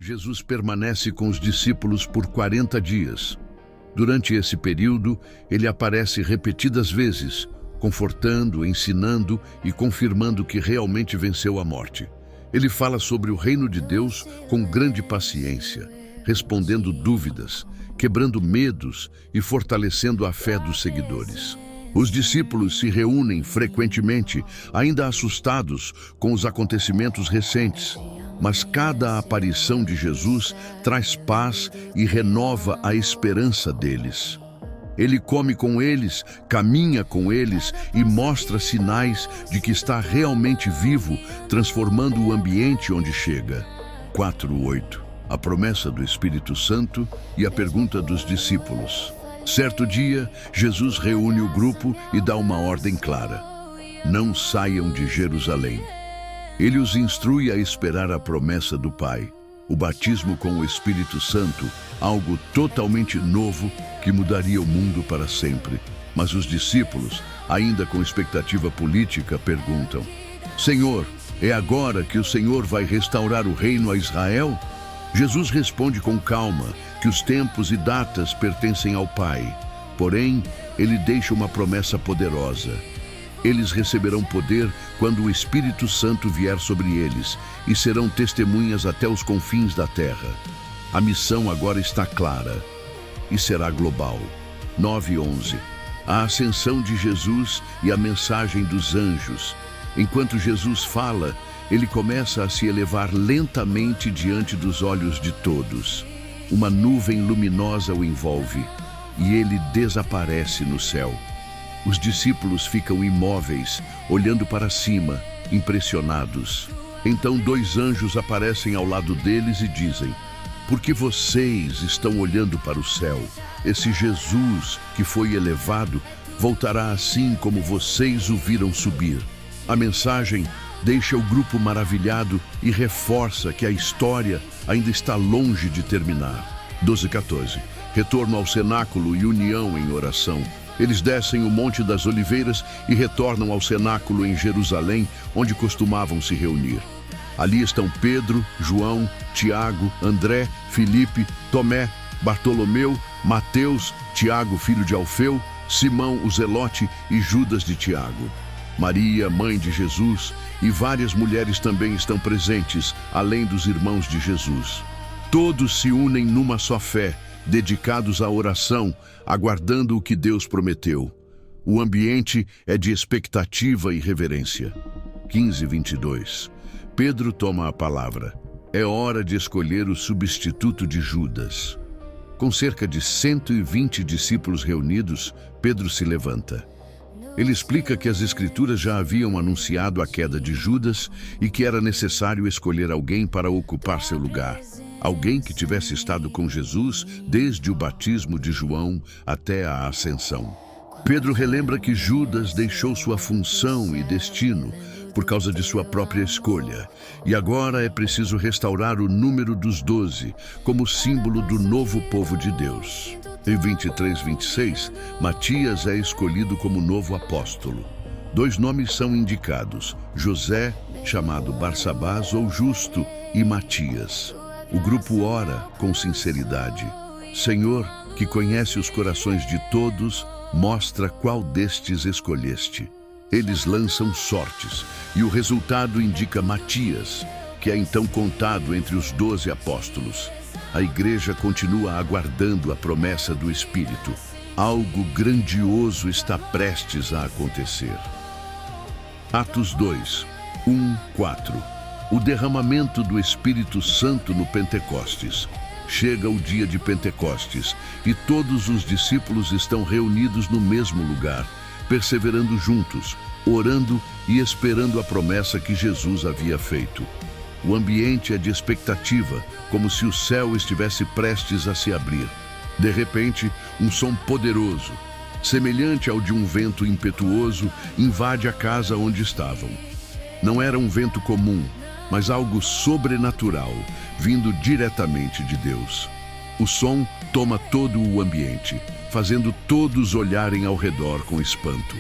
Jesus permanece com os discípulos por 40 dias. Durante esse período, ele aparece repetidas vezes, confortando, ensinando e confirmando que realmente venceu a morte. Ele fala sobre o reino de Deus com grande paciência, respondendo dúvidas, quebrando medos e fortalecendo a fé dos seguidores. Os discípulos se reúnem frequentemente, ainda assustados com os acontecimentos recentes, mas cada aparição de Jesus traz paz e renova a esperança deles. Ele come com eles, caminha com eles e mostra sinais de que está realmente vivo, transformando o ambiente onde chega. 4:8. A promessa do Espírito Santo e a pergunta dos discípulos. Certo dia, Jesus reúne o grupo e dá uma ordem clara: não saiam de Jerusalém. Ele os instrui a esperar a promessa do Pai, o batismo com o Espírito Santo, algo totalmente novo que mudaria o mundo para sempre. Mas os discípulos, ainda com expectativa política, perguntam: Senhor, é agora que o Senhor vai restaurar o reino a Israel? Jesus responde com calma que os tempos e datas pertencem ao Pai. Porém, ele deixa uma promessa poderosa. Eles receberão poder quando o Espírito Santo vier sobre eles e serão testemunhas até os confins da terra. A missão agora está clara e será global. 9:11. A ascensão de Jesus e a mensagem dos anjos. Enquanto Jesus fala, ele começa a se elevar lentamente diante dos olhos de todos. Uma nuvem luminosa o envolve e ele desaparece no céu. Os discípulos ficam imóveis, olhando para cima, impressionados. Então 2 anjos aparecem ao lado deles e dizem: por que vocês estão olhando para o céu? Esse Jesus que foi elevado voltará assim como vocês o viram subir. A mensagem deixa o grupo maravilhado e reforça que a história ainda está longe de terminar. 12:14. Retorno ao cenáculo e união em oração. Eles descem o Monte das Oliveiras e retornam ao cenáculo em Jerusalém, onde costumavam se reunir. Ali estão Pedro, João, Tiago, André, Filipe, Tomé, Bartolomeu, Mateus, Tiago, filho de Alfeu, Simão, o Zelote e Judas de Tiago. Maria, mãe de Jesus, e várias mulheres também estão presentes, além dos irmãos de Jesus. Todos se unem numa só fé, dedicados à oração, aguardando o que Deus prometeu. O ambiente é de expectativa e reverência. 15:22. Pedro toma a palavra. É hora de escolher o substituto de Judas. Com cerca de 120 discípulos reunidos, Pedro se levanta. Ele explica que as Escrituras já haviam anunciado a queda de Judas e que era necessário escolher alguém para ocupar seu lugar. Alguém que tivesse estado com Jesus desde o batismo de João até a ascensão. Pedro relembra que Judas deixou sua função e destino por causa de sua própria escolha, e agora é preciso restaurar o número dos 12 como símbolo do novo povo de Deus. Em 23:26, Matias é escolhido como novo apóstolo. 2 nomes são indicados: José, chamado Barsabás ou Justo, e Matias. O grupo ora com sinceridade. Senhor, que conhece os corações de todos, mostra qual destes escolheste. Eles lançam sortes, e o resultado indica Matias, que é então contado entre os 12 apóstolos. A igreja continua aguardando a promessa do Espírito. Algo grandioso está prestes a acontecer. Atos 2, 1-4. O derramamento do Espírito Santo no Pentecostes. Chega o dia de Pentecostes e todos os discípulos estão reunidos no mesmo lugar, perseverando juntos, orando e esperando a promessa que Jesus havia feito. O ambiente é de expectativa, como se o céu estivesse prestes a se abrir. De repente, um som poderoso, semelhante ao de um vento impetuoso, invade a casa onde estavam. Não era um vento comum, mas algo sobrenatural, vindo diretamente de Deus. O som toma todo o ambiente, fazendo todos olharem ao redor com espanto.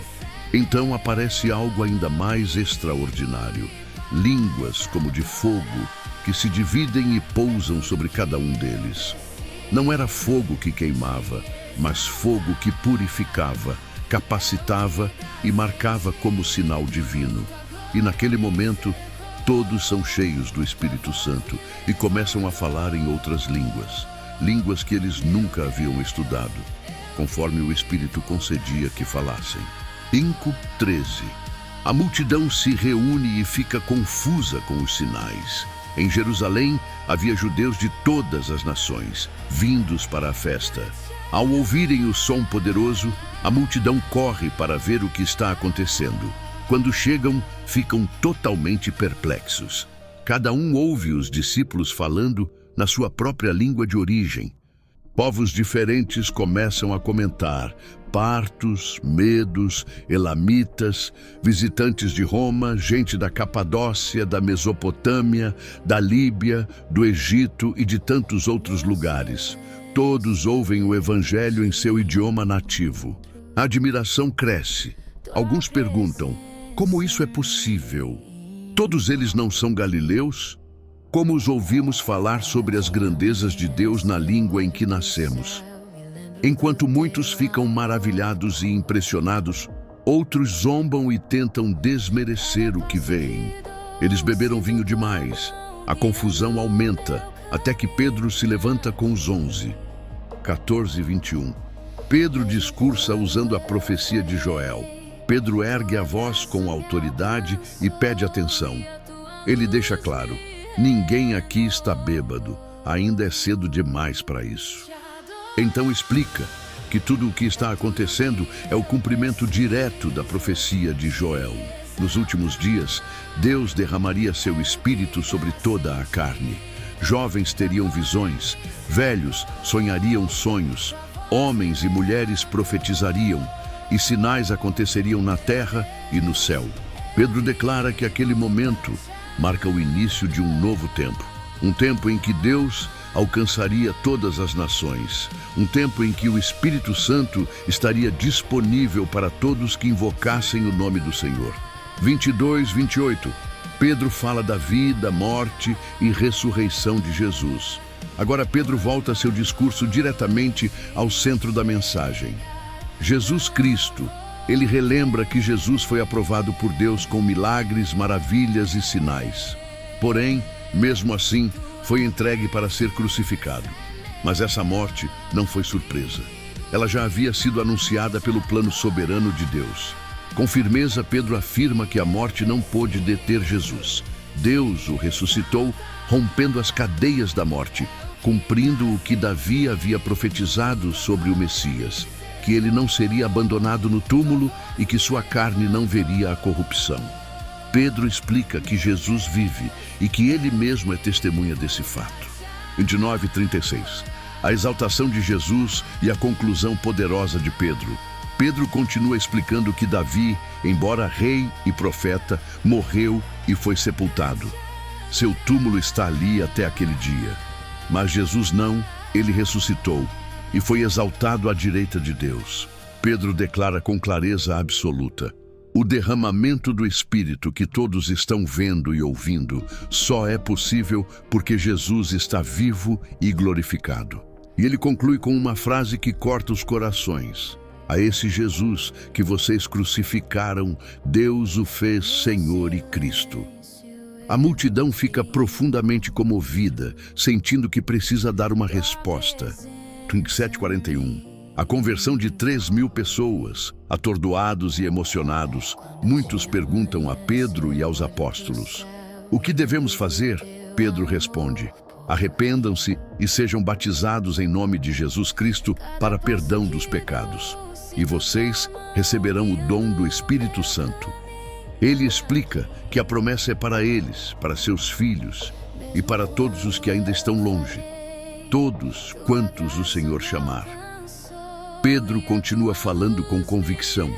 Então aparece algo ainda mais extraordinário. Línguas como de fogo, que se dividem e pousam sobre cada um deles. Não era fogo que queimava, mas fogo que purificava, capacitava e marcava como sinal divino. E naquele momento, todos são cheios do Espírito Santo e começam a falar em outras línguas, línguas que eles nunca haviam estudado, conforme o Espírito concedia que falassem. 5:13. A multidão se reúne e fica confusa com os sinais. Em Jerusalém havia judeus de todas as nações, vindos para a festa. Ao ouvirem o som poderoso, a multidão corre para ver o que está acontecendo. Quando chegam, ficam totalmente perplexos. Cada um ouve os discípulos falando na sua própria língua de origem. Povos diferentes começam a comentar: partos, medos, elamitas, visitantes de Roma, gente da Capadócia, da Mesopotâmia, da Líbia, do Egito e de tantos outros lugares. Todos ouvem o Evangelho em seu idioma nativo. A admiração cresce. Alguns perguntam: como isso é possível? Todos eles não são galileus? Como os ouvimos falar sobre as grandezas de Deus na língua em que nascemos? Enquanto muitos ficam maravilhados e impressionados, outros zombam e tentam desmerecer o que veem. Eles beberam vinho demais. A confusão aumenta, até que Pedro se levanta com os 11. 14:21. Pedro discursa usando a profecia de Joel. Pedro ergue a voz com autoridade e pede atenção. Ele deixa claro: ninguém aqui está bêbado, ainda é cedo demais para isso. Então explica que tudo o que está acontecendo é o cumprimento direto da profecia de Joel. Nos últimos dias, Deus derramaria seu espírito sobre toda a carne. Jovens teriam visões, velhos sonhariam sonhos, homens e mulheres profetizariam, e sinais aconteceriam na terra e no céu. Pedro declara que aquele momento marca o início de um novo tempo. Um tempo em que Deus alcançaria todas as nações. Um tempo em que o Espírito Santo estaria disponível para todos que invocassem o nome do Senhor. 22:28. Pedro fala da vida, morte e ressurreição de Jesus. Agora Pedro volta seu discurso diretamente ao centro da mensagem. Jesus Cristo. Ele relembra que Jesus foi aprovado por Deus com milagres, maravilhas e sinais. Porém, mesmo assim, foi entregue para ser crucificado. Mas essa morte não foi surpresa. Ela já havia sido anunciada pelo plano soberano de Deus. Com firmeza, Pedro afirma que a morte não pôde deter Jesus. Deus o ressuscitou, rompendo as cadeias da morte, cumprindo o que Davi havia profetizado sobre o Messias, que ele não seria abandonado no túmulo e que sua carne não veria a corrupção. Pedro explica que Jesus vive e que ele mesmo é testemunha desse fato. 29:36. A exaltação de Jesus e a conclusão poderosa de Pedro. Pedro continua explicando que Davi, embora rei e profeta, morreu e foi sepultado. Seu túmulo está ali até aquele dia. Mas Jesus não, ele ressuscitou e foi exaltado à direita de Deus. Pedro declara com clareza absoluta: o derramamento do Espírito que todos estão vendo e ouvindo só é possível porque Jesus está vivo e glorificado. E ele conclui com uma frase que corta os corações: a esse Jesus que vocês crucificaram, Deus o fez Senhor e Cristo. A multidão fica profundamente comovida, sentindo que precisa dar uma resposta. 27:41. A conversão de 3.000 pessoas, atordoados e emocionados, muitos perguntam a Pedro e aos apóstolos: o que devemos fazer? Pedro responde: arrependam-se e sejam batizados em nome de Jesus Cristo para perdão dos pecados, e vocês receberão o dom do Espírito Santo. Ele explica que a promessa é para eles, para seus filhos e para todos os que ainda estão longe, todos quantos o Senhor chamar. Pedro continua falando com convicção,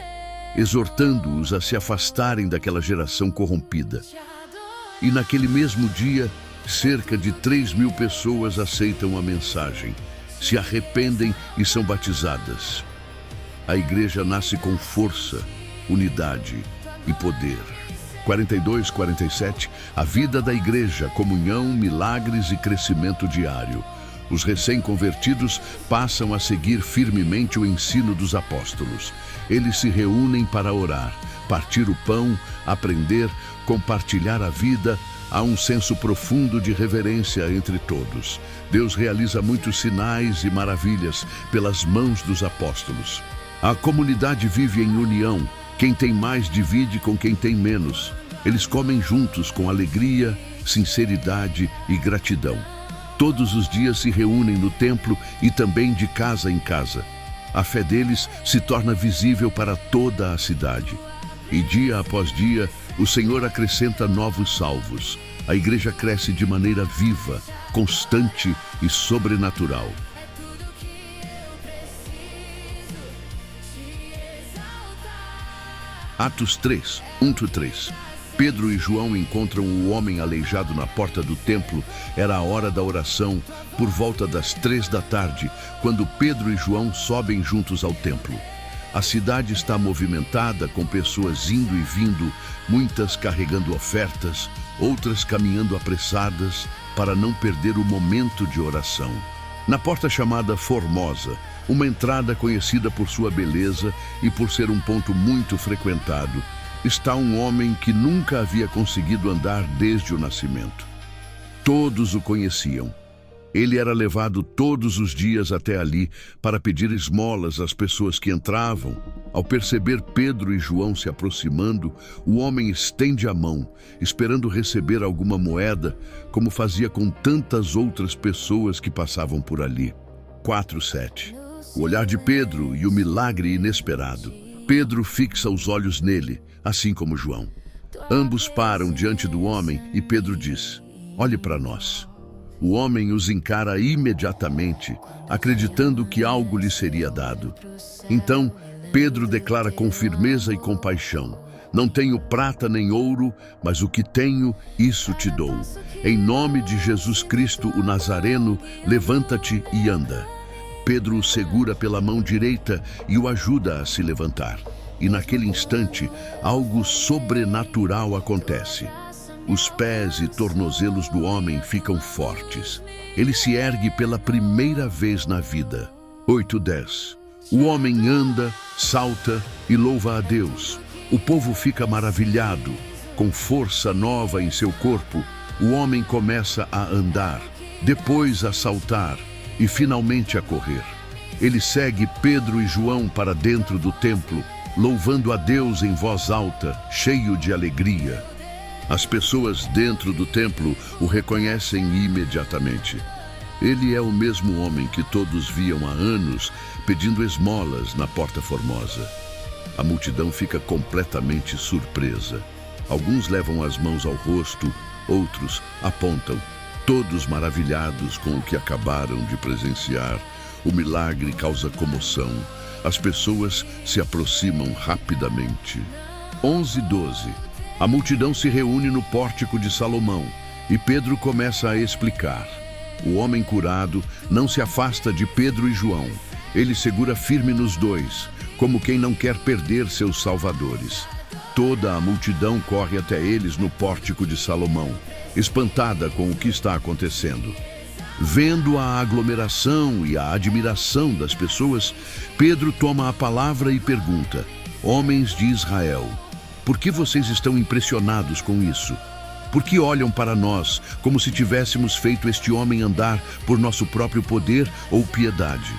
exortando-os a se afastarem daquela geração corrompida. E naquele mesmo dia, cerca de 3.000 pessoas aceitam a mensagem, se arrependem e são batizadas. A igreja nasce com força, unidade e poder. 42, 47, a vida da igreja, comunhão, milagres e crescimento diário. Os recém-convertidos passam a seguir firmemente o ensino dos apóstolos. Eles se reúnem para orar, partir o pão, aprender, compartilhar a vida. Há um senso profundo de reverência entre todos. Deus realiza muitos sinais e maravilhas pelas mãos dos apóstolos. A comunidade vive em união. Quem tem mais divide com quem tem menos. Eles comem juntos com alegria, sinceridade e gratidão. Todos os dias se reúnem no templo e também de casa em casa. A fé deles se torna visível para toda a cidade. E dia após dia, o Senhor acrescenta novos salvos. A igreja cresce de maneira viva, constante e sobrenatural. Atos 3, 1-3. Pedro e João encontram o homem aleijado na porta do templo. Era a hora da oração, por volta das 3 da tarde, quando Pedro e João sobem juntos ao templo. A cidade está movimentada, com pessoas indo e vindo, muitas carregando ofertas, outras caminhando apressadas para não perder o momento de oração. Na porta chamada Formosa, uma entrada conhecida por sua beleza e por ser um ponto muito frequentado, está um homem que nunca havia conseguido andar desde o nascimento. Todos o conheciam. Ele era levado todos os dias até ali para pedir esmolas às pessoas que entravam. Ao perceber Pedro e João se aproximando, o homem estende a mão, esperando receber alguma moeda, como fazia com tantas outras pessoas que passavam por ali. 4:7. O olhar de Pedro e o milagre inesperado. Pedro fixa os olhos nele, assim como João. Ambos param diante do homem e Pedro diz: "Olhe para nós." O homem os encara imediatamente, acreditando que algo lhe seria dado. Então, Pedro declara com firmeza e compaixão: "Não tenho prata nem ouro, mas o que tenho, isso te dou. Em nome de Jesus Cristo, o Nazareno, levanta-te e anda." Pedro o segura pela mão direita e o ajuda a se levantar. E naquele instante, algo sobrenatural acontece. Os pés e tornozelos do homem ficam fortes. Ele se ergue pela primeira vez na vida. 8:10. O homem anda, salta e louva a Deus. O povo fica maravilhado. Com força nova em seu corpo, o homem começa a andar, depois a saltar e finalmente a correr. Ele segue Pedro e João para dentro do templo, louvando a Deus em voz alta, cheio de alegria. As pessoas dentro do templo o reconhecem imediatamente. Ele é o mesmo homem que todos viam há anos pedindo esmolas na Porta Formosa. A multidão fica completamente surpresa. Alguns levam as mãos ao rosto, outros apontam, todos maravilhados com o que acabaram de presenciar. O milagre causa comoção. As pessoas se aproximam rapidamente. 11:12. A multidão se reúne no pórtico de Salomão e Pedro começa a explicar. O homem curado não se afasta de Pedro e João. Ele segura firme nos dois, como quem não quer perder seus salvadores. Toda a multidão corre até eles no pórtico de Salomão, espantada com o que está acontecendo. Vendo a aglomeração e a admiração das pessoas, Pedro toma a palavra e pergunta: "Homens de Israel, por que vocês estão impressionados com isso? Por que olham para nós como se tivéssemos feito este homem andar por nosso próprio poder ou piedade?"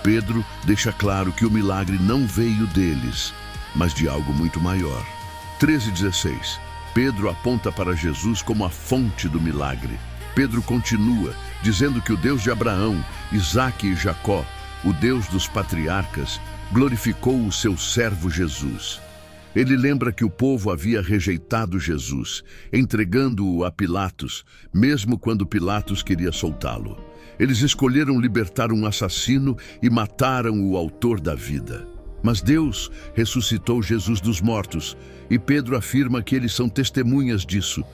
Pedro deixa claro que o milagre não veio deles, mas de algo muito maior. 13:16. Pedro aponta para Jesus como a fonte do milagre. Pedro continua, dizendo que o Deus de Abraão, Isaque e Jacó, o Deus dos patriarcas, glorificou o seu servo Jesus. Ele lembra que o povo havia rejeitado Jesus, entregando-o a Pilatos, mesmo quando Pilatos queria soltá-lo. Eles escolheram libertar um assassino e mataram o autor da vida. Mas Deus ressuscitou Jesus dos mortos, e Pedro afirma que eles são testemunhas disso.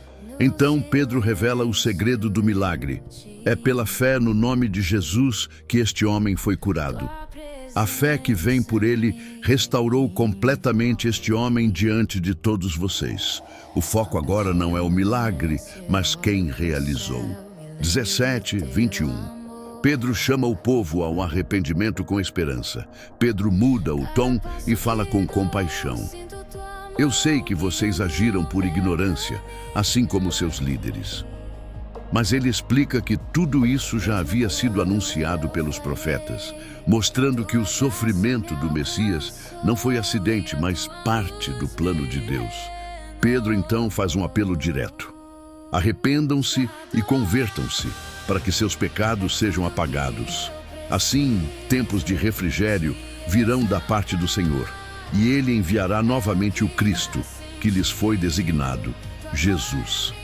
Então Pedro revela o segredo do milagre. É pela fé no nome de Jesus que este homem foi curado. A fé que vem por ele restaurou completamente este homem diante de todos vocês. O foco agora não é o milagre, mas quem realizou. 17:21. Pedro chama o povo ao arrependimento com esperança. Pedro muda o tom e fala com compaixão. Eu sei que vocês agiram por ignorância, assim como seus líderes. Mas ele explica que tudo isso já havia sido anunciado pelos profetas, mostrando que o sofrimento do Messias não foi acidente, mas parte do plano de Deus. Pedro então faz um apelo direto. Arrependam-se e convertam-se, para que seus pecados sejam apagados. Assim, tempos de refrigério virão da parte do Senhor, e ele enviará novamente o Cristo, que lhes foi designado, Jesus.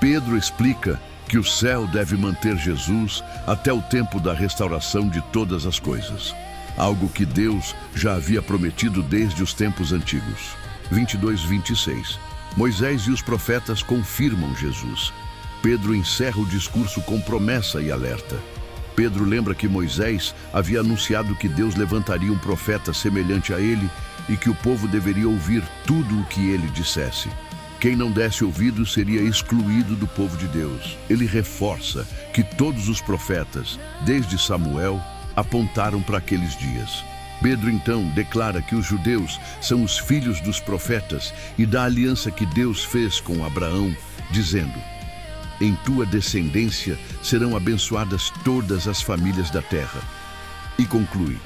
Pedro explica que o céu deve manter Jesus até o tempo da restauração de todas as coisas, algo que Deus já havia prometido desde os tempos antigos. 22:26. Moisés e os profetas confirmam Jesus. Pedro encerra o discurso com promessa e alerta. Pedro lembra que Moisés havia anunciado que Deus levantaria um profeta semelhante a ele e que o povo deveria ouvir tudo o que ele dissesse. Quem não desse ouvido seria excluído do povo de Deus. Ele reforça que todos os profetas, desde Samuel, apontaram para aqueles dias. Pedro então declara que os judeus são os filhos dos profetas e da aliança que Deus fez com Abraão, dizendo: em tua descendência serão abençoadas todas as famílias da terra. E conclui: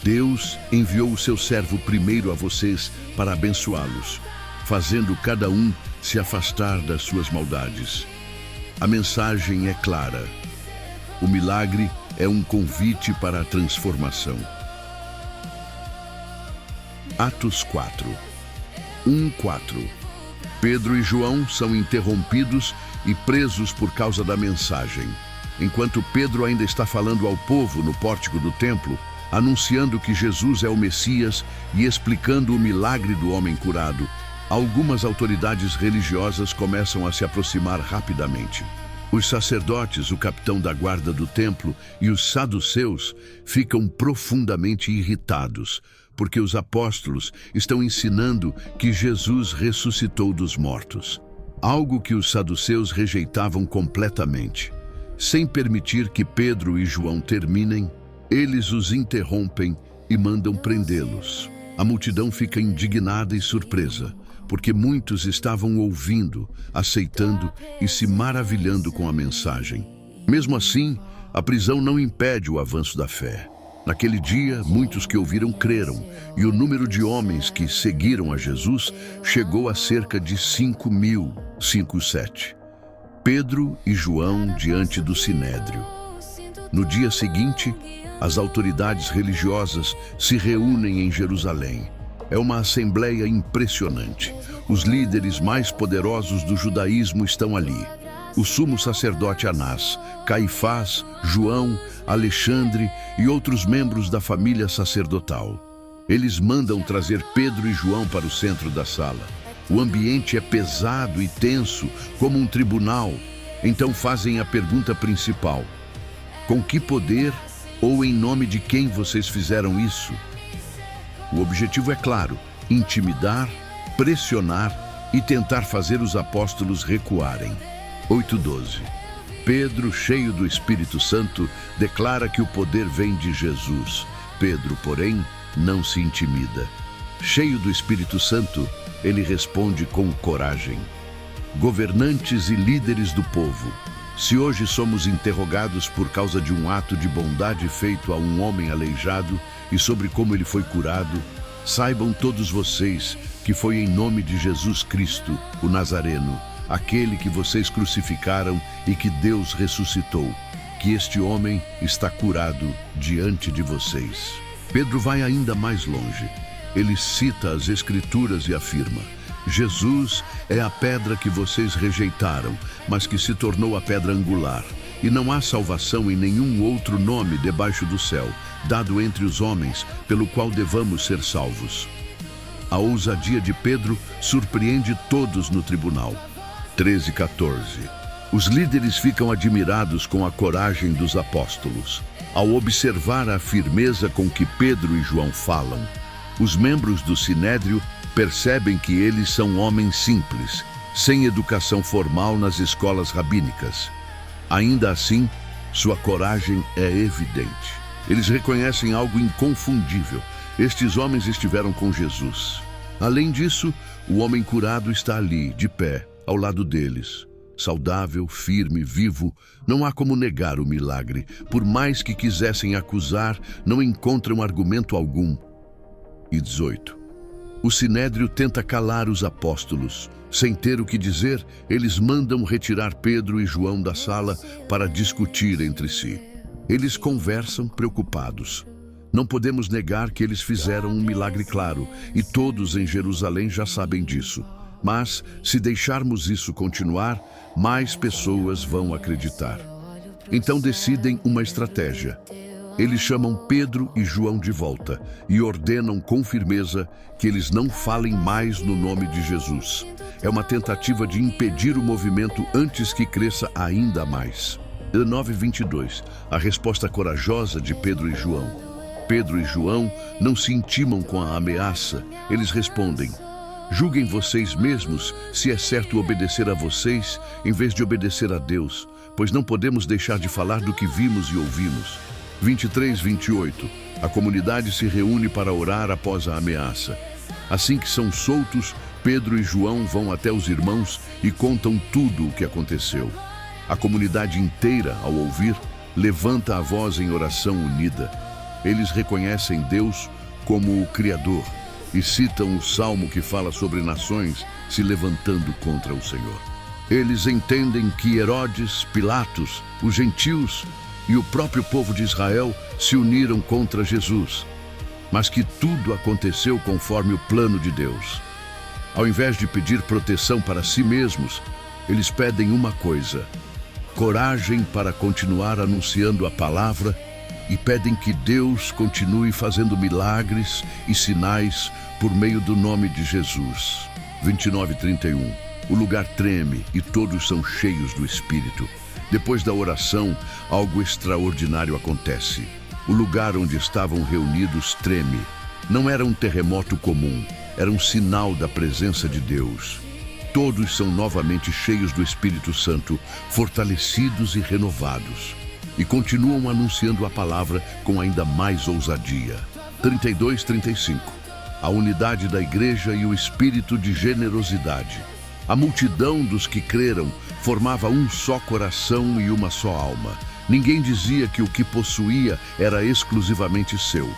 Deus enviou o seu servo primeiro a vocês para abençoá-los, fazendo cada um se afastar das suas maldades. A mensagem é clara. O milagre é um convite para a transformação. Atos 4. 1:4. Pedro e João são interrompidos e presos por causa da mensagem. Enquanto Pedro ainda está falando ao povo no pórtico do templo, anunciando que Jesus é o Messias e explicando o milagre do homem curado, algumas autoridades religiosas começam a se aproximar rapidamente. Os sacerdotes, o capitão da guarda do templo e os saduceus ficam profundamente irritados, porque os apóstolos estão ensinando que Jesus ressuscitou dos mortos, algo que os saduceus rejeitavam completamente. Sem permitir que Pedro e João terminem, eles os interrompem e mandam prendê-los. A multidão fica indignada e surpresa, porque muitos estavam ouvindo, aceitando e se maravilhando com a mensagem. Mesmo assim, a prisão não impede o avanço da fé. Naquele dia, muitos que ouviram creram, e o número de homens que seguiram a Jesus chegou a cerca de 5.000. 5:7. Pedro e João diante do Sinédrio. No dia seguinte, as autoridades religiosas se reúnem em Jerusalém. É uma assembleia impressionante. Os líderes mais poderosos do judaísmo estão ali. O sumo sacerdote Anás, Caifás, João, Alexandre e outros membros da família sacerdotal. Eles mandam trazer Pedro e João para o centro da sala. O ambiente é pesado e tenso, como um tribunal. Então fazem a pergunta principal: com que poder ou em nome de quem vocês fizeram isso? O objetivo é claro: intimidar, pressionar e tentar fazer os apóstolos recuarem. 8:12. Pedro, cheio do Espírito Santo, declara que o poder vem de Jesus. Pedro, porém, não se intimida. Cheio do Espírito Santo, ele responde com coragem. Governantes e líderes do povo, se hoje somos interrogados por causa de um ato de bondade feito a um homem aleijado e sobre como ele foi curado, saibam todos vocês que foi em nome de Jesus Cristo, o Nazareno, aquele que vocês crucificaram e que Deus ressuscitou, que este homem está curado diante de vocês. Pedro vai ainda mais longe. Ele cita as Escrituras e afirma: Jesus é a pedra que vocês rejeitaram, mas que se tornou a pedra angular. E não há salvação em nenhum outro nome debaixo do céu, dado entre os homens, pelo qual devamos ser salvos. A ousadia de Pedro surpreende todos no tribunal. 13:14. Os líderes ficam admirados com a coragem dos apóstolos. Ao observar a firmeza com que Pedro e João falam, os membros do Sinédrio percebem que eles são homens simples, sem educação formal nas escolas rabínicas. Ainda assim, sua coragem é evidente. Eles reconhecem algo inconfundível. Estes homens estiveram com Jesus. Além disso, o homem curado está ali, de pé, ao lado deles. Saudável, firme, vivo, não há como negar o milagre. Por mais que quisessem acusar, não encontram argumento algum. E 18. O Sinédrio tenta calar os apóstolos. Sem ter o que dizer, eles mandam retirar Pedro e João da sala para discutir entre si. Eles conversam preocupados. Não podemos negar que eles fizeram um milagre claro, e todos em Jerusalém já sabem disso. Mas, se deixarmos isso continuar, mais pessoas vão acreditar. Então decidem uma estratégia. Eles chamam Pedro e João de volta e ordenam com firmeza que eles não falem mais no nome de Jesus. É uma tentativa de impedir o movimento antes que cresça ainda mais. 9:22. A resposta corajosa de Pedro e João. Pedro e João não se intimam com a ameaça. Eles respondem: julguem vocês mesmos se é certo obedecer a vocês em vez de obedecer a Deus, pois não podemos deixar de falar do que vimos e ouvimos. 23:28. A comunidade se reúne para orar após a ameaça. Assim que são soltos, Pedro e João vão até os irmãos e contam tudo o que aconteceu. A comunidade inteira, ao ouvir, levanta a voz em oração unida. Eles reconhecem Deus como o Criador e citam o salmo que fala sobre nações se levantando contra o Senhor. Eles entendem que Herodes, Pilatos, os gentios e o próprio povo de Israel se uniram contra Jesus, mas que tudo aconteceu conforme o plano de Deus. Ao invés de pedir proteção para si mesmos, eles pedem uma coisa: coragem para continuar anunciando a palavra, e pedem que Deus continue fazendo milagres e sinais por meio do nome de Jesus. 29:31. O lugar treme e todos são cheios do Espírito. Depois da oração, algo extraordinário acontece. O lugar onde estavam reunidos treme. Não era um terremoto comum, era um sinal da presença de Deus. Todos são novamente cheios do Espírito Santo, fortalecidos e renovados, e continuam anunciando a palavra com ainda mais ousadia. 32:35. A unidade da igreja e o espírito de generosidade. A multidão dos que creram formava um só coração e uma só alma. Ninguém dizia que o que possuía era exclusivamente seu.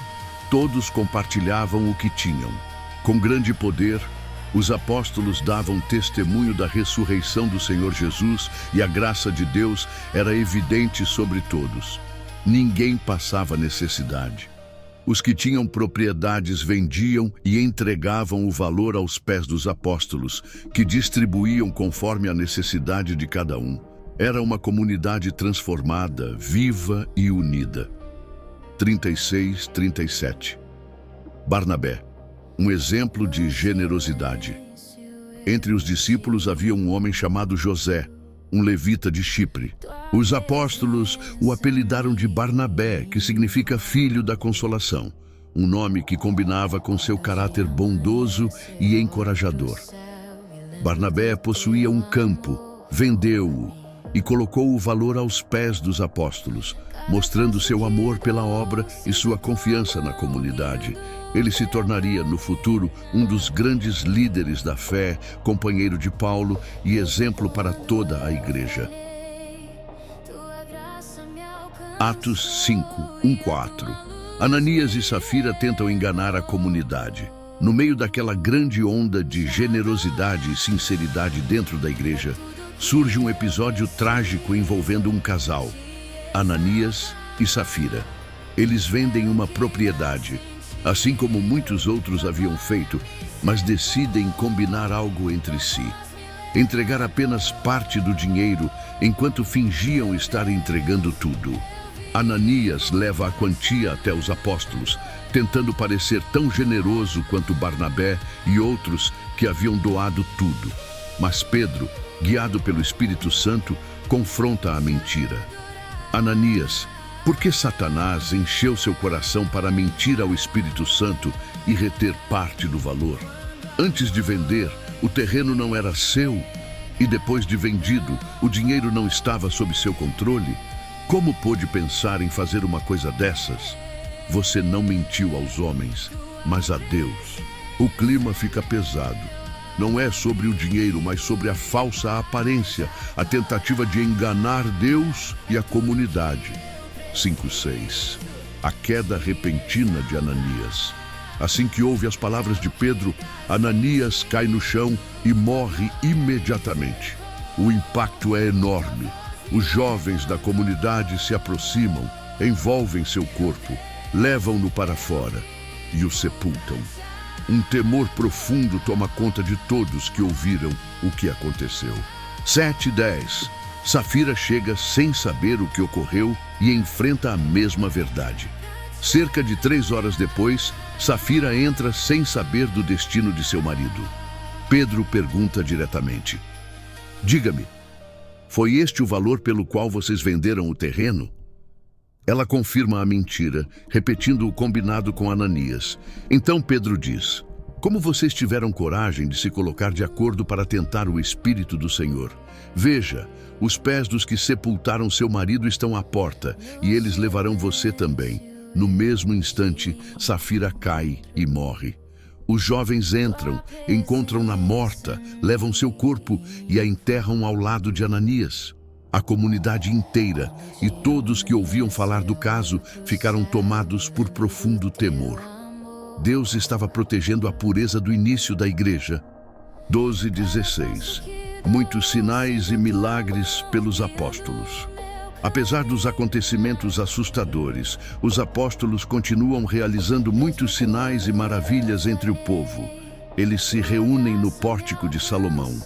Todos compartilhavam o que tinham. Com grande poder, os apóstolos davam testemunho da ressurreição do Senhor Jesus e a graça de Deus era evidente sobre todos. Ninguém passava necessidade. Os que tinham propriedades vendiam e entregavam o valor aos pés dos apóstolos, que distribuíam conforme a necessidade de cada um. Era uma comunidade transformada, viva e unida. 36:37. Barnabé, um exemplo de generosidade. Entre os discípulos havia um homem chamado José, um levita de Chipre. Os apóstolos o apelidaram de Barnabé, que significa filho da consolação, um nome que combinava com seu caráter bondoso e encorajador. Barnabé possuía um campo, vendeu-o e colocou o valor aos pés dos apóstolos, mostrando seu amor pela obra e sua confiança na comunidade. Ele se tornaria, no futuro, um dos grandes líderes da fé, companheiro de Paulo e exemplo para toda a igreja. Atos 5:1-4. Ananias e Safira tentam enganar a comunidade. No meio daquela grande onda de generosidade e sinceridade dentro da igreja, surge um episódio trágico envolvendo um casal, Ananias e Safira. Eles vendem uma propriedade, assim como muitos outros haviam feito, mas decidem combinar algo entre si. Entregar apenas parte do dinheiro, enquanto fingiam estar entregando tudo. Ananias leva a quantia até os apóstolos, tentando parecer tão generoso quanto Barnabé e outros que haviam doado tudo. Mas Pedro, guiado pelo Espírito Santo, confronta a mentira. Ananias, Porque Satanás encheu seu coração para mentir ao Espírito Santo e reter parte do valor. Antes de vender, o terreno não era seu, e depois de vendido, o dinheiro não estava sob seu controle. Como pôde pensar em fazer uma coisa dessas? Você não mentiu aos homens, mas a Deus. O clima fica pesado. Não é sobre o dinheiro, mas sobre a falsa aparência, a tentativa de enganar Deus e a comunidade. 5:6. A queda repentina de Ananias. Assim que ouve as palavras de Pedro, Ananias cai no chão e morre imediatamente. O impacto é enorme. Os jovens da comunidade se aproximam, envolvem seu corpo, levam-no para fora e o sepultam. Um temor profundo toma conta de todos que ouviram o que aconteceu. 7:10. Safira chega sem saber o que ocorreu e enfrenta a mesma verdade. Cerca de 3 horas depois, Safira entra sem saber do destino de seu marido. Pedro pergunta diretamente: "Diga-me, foi este o valor pelo qual vocês venderam o terreno?" Ela confirma a mentira, repetindo o combinado com Ananias. Então Pedro diz: "Como vocês tiveram coragem de se colocar de acordo para tentar o Espírito do Senhor? Veja, os pés dos que sepultaram seu marido estão à porta, e eles levarão você também." No mesmo instante, Safira cai e morre. Os jovens entram, encontram-na morta, levam seu corpo e a enterram ao lado de Ananias. A comunidade inteira e todos que ouviam falar do caso ficaram tomados por profundo temor. Deus estava protegendo a pureza do início da igreja. 12:16. Muitos sinais e milagres pelos apóstolos. Apesar dos acontecimentos assustadores, os apóstolos continuam realizando muitos sinais e maravilhas entre o povo. Eles se reúnem no pórtico de Salomão,